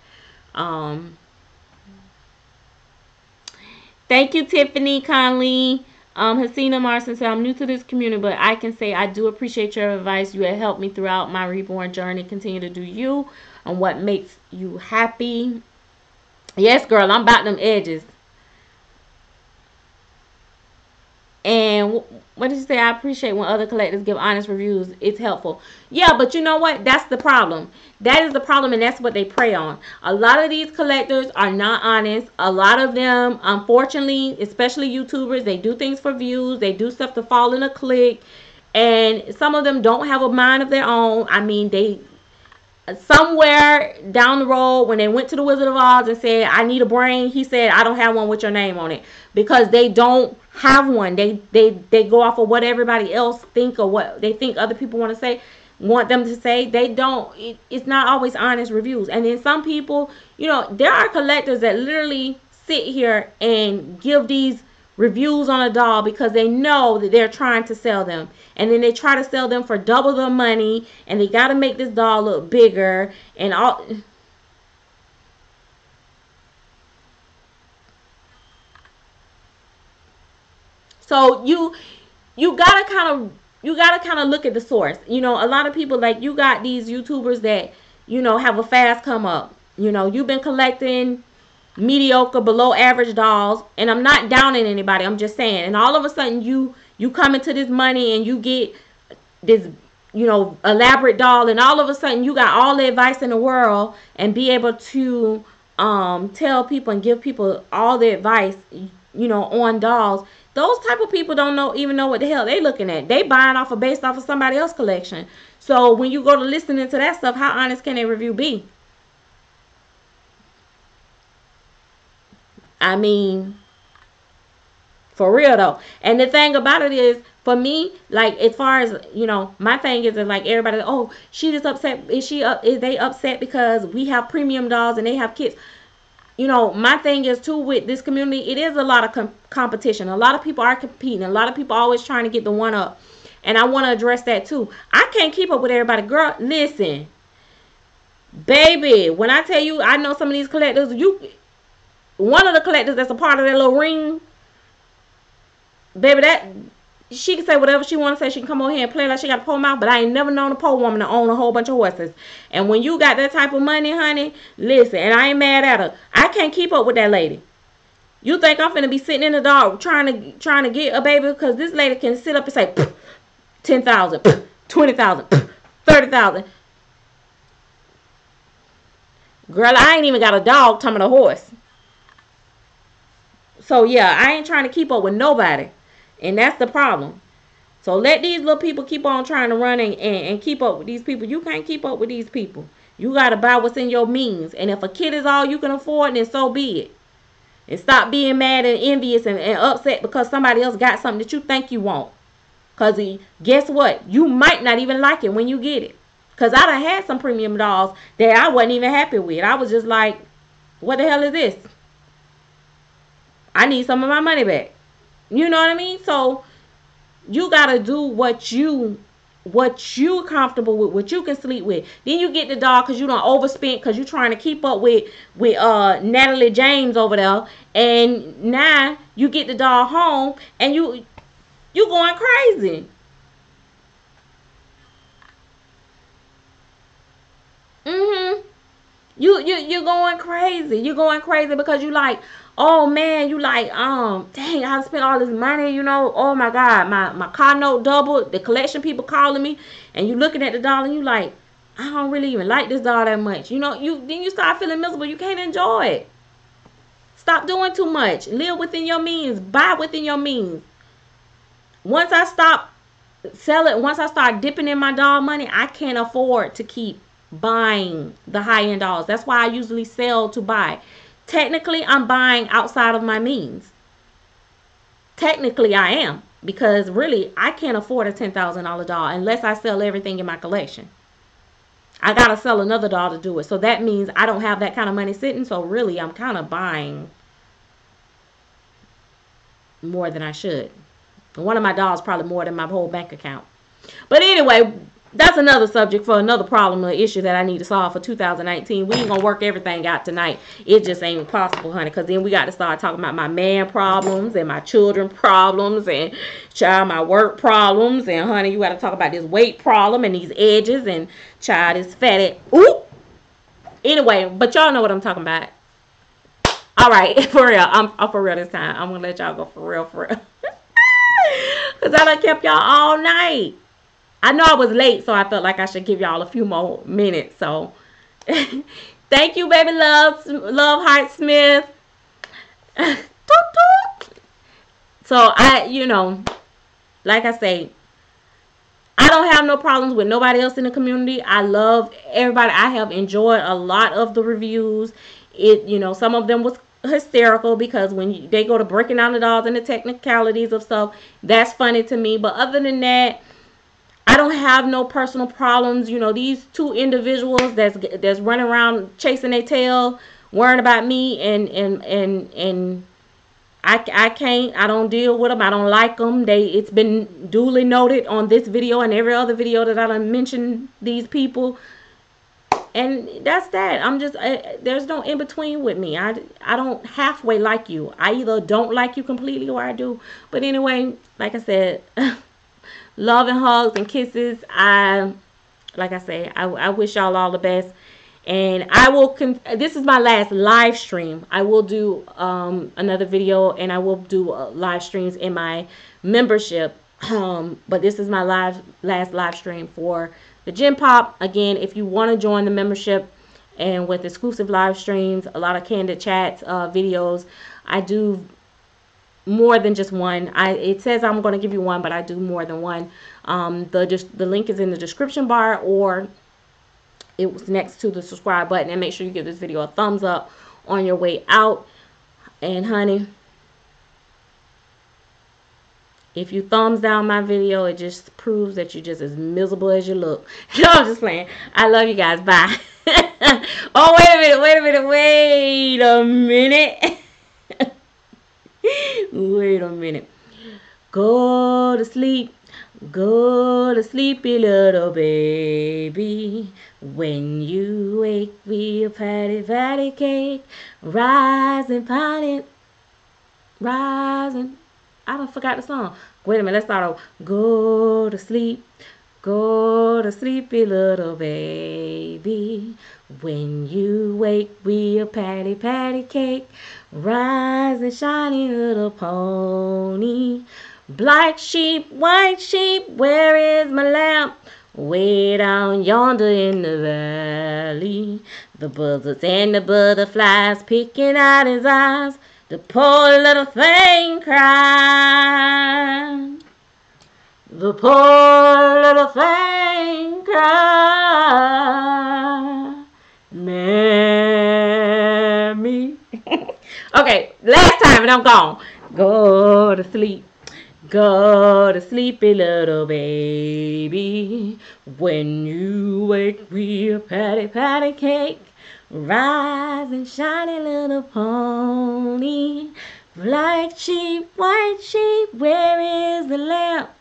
Um Thank you, Tiffany Conley. Hasina Marson said, I'm new to this community, but I can say I do appreciate your advice. You have helped me throughout my reborn journey. Continue to do you and what makes you happy. Yes, girl, I'm about them edges. And what did you say? I appreciate when other collectors give honest reviews. It's helpful. Yeah, but you know what? That's the problem. That is the problem, and that's what they prey on. A lot of these collectors are not honest. A lot of them, unfortunately, especially YouTubers, they do things for views. They do stuff to fall in a click. And some of them don't have a mind of their own. I mean, they somewhere down the road when they went to the Wizard of Oz and said, I need a brain, he said, I don't have one with your name on it, because they don't have one. They go off of what everybody else think, or what they think other people want them to say. They don't. It's not always honest reviews. And then some people, there are collectors that literally sit here and give these reviews on a doll because they know that they're trying to sell them, and then they try to sell them for double the money, and they got to make this doll look bigger and all. So you gotta kind of look at the source. A lot of people, like, you got these YouTubers that have a fast come up. You've been collecting mediocre, below average dolls, and I'm not downing anybody, I'm just saying, and all of a sudden you come into this money and you get this elaborate doll, and all of a sudden you got all the advice in the world and be able to tell people and give people all the advice on dolls. Those type of people don't even know what the hell they looking at. They buying based off of somebody else's collection. So when you go to listening to that stuff, how honest can a review be? I mean, for real though. And the thing about it is, for me, like, as far as my thing is that, like, everybody, oh, she just upset. Is they upset because we have premium dolls and they have kids? My thing is too, with this community, it is a lot of competition. A lot of people are competing. A lot of people are always trying to get the one up. And I want to address that too. I can't keep up with everybody. Girl, listen, baby, when I tell you, I know some of these collectors, one of the collectors that's a part of that little ring, baby, that she can say whatever she want to say. She can come over here and play like she got a pole mouth, but I ain't never known a pole woman to own a whole bunch of horses. And when you got that type of money, honey, listen, and I ain't mad at her, I can't keep up with that lady. You think I'm finna be sitting in the dark trying to get a baby? Because this lady can sit up and say 10,000, 20,000, 30,000. Girl, I ain't even got a dog, talking about a horse. So yeah, I ain't trying to keep up with nobody, and that's the problem. So let these little people keep on trying to run and keep up with these people. You can't keep up with these people. You got to buy what's in your means. And if a kid is all you can afford, then so be it. And stop being mad and envious and upset because somebody else got something that you think you want. Because guess what? You might not even like it when you get it. Because I done had some premium dolls that I wasn't even happy with. I was just like, what the hell is this? I need some of my money back. You know what I mean? So you gotta do what you comfortable with, what you can sleep with. Then you get the dog because you don't overspend, because you trying to keep up with Natalie James over there, and now you get the dog home and you going crazy. Mhm. You're going crazy. You're going crazy because you like, oh man, you like, dang, I spent all this money, oh my god, my car note doubled, the collection people calling me, and you looking at the doll and you like, I don't really even like this doll that much. You start feeling miserable. You can't enjoy it. Stop doing too much. Live within your means. Buy within your means. Once I stop selling, once I start dipping in my doll money, I can't afford to keep buying the high-end dolls. That's why I usually sell to buy. Technically, I'm buying outside of my means. Technically, I am, because really, I can't afford a $10,000 doll unless I sell everything in my collection. I gotta sell another doll to do it. So that means I don't have that kind of money sitting. So really, I'm kind of buying. more than I should. One of my dollars probably more than my whole bank account. But anyway, that's another subject for another problem or issue that I need to solve for 2019. We ain't gonna work everything out tonight. It just ain't possible, honey, because then we got to start talking about my man problems and my children problems and child, my work problems. And honey, you got to talk about this weight problem and these edges and child, this fatty. Ooh. Anyway, but y'all know what I'm talking about. All right, for real. I'm for real this time. I'm gonna let y'all go for real, because I done kept y'all all night. I know I was late, so I felt like I should give y'all a few more minutes. So, thank you, baby love Heart Smith. So like I say, I don't have no problems with nobody else in the community. I love everybody. I have enjoyed a lot of the reviews. Some of them was hysterical because when they go to breaking down the dolls and the technicalities of stuff, that's funny to me. But other than that, I don't have no personal problems. These two individuals that's running around chasing their tail, worrying about me, and I don't deal with them. I don't like them. It's been duly noted on this video and every other video that I done mentioned these people. And that's that. I'm just, there's no in between with me. I don't halfway like you. I either don't like you completely or I do. But anyway, like I said, love and hugs and kisses. Like I say, I wish y'all all the best. And I will, this is my last live stream. I will do another video and I will do live streams in my membership. But this is my last live stream for the Gen Pop. Again, if you want to join the membership and with exclusive live streams, a lot of candid chats, videos, I do more than just one. It says I'm going to give you one, but I do more than one. The link is in the description bar, or it was next to the subscribe button. And make sure you give this video a thumbs up on your way out. And honey, if you thumbs down my video, it just proves that you're just as miserable as you look. No, I'm just playing. I love you guys. Bye. Oh, wait a minute. Wait a minute. Go to sleep, you little baby. When you wake, be a patty cake. Rise and I don't forgot the song. Wait a minute, let's start over. Go to sleep, you little baby. When you wake, be a patty cake. Rise and shiny little pony. Black sheep, white sheep, where is my lamp? Way down yonder in the valley. The buzzards and the butterflies picking out his eyes. The poor little thing cried. The poor little thing cried. Mammy. Okay, last time and I'm gone. Go to sleep. Go to sleepy little baby. When you wake, be a patty cake. Rise and shiny little pony. Black sheep, white sheep, where is the lamp?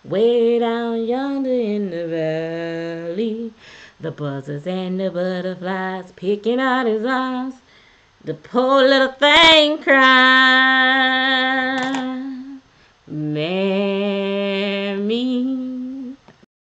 Way down yonder in the valley. The buzzards and the butterflies picking out his eyes. The poor little thing cried. Man.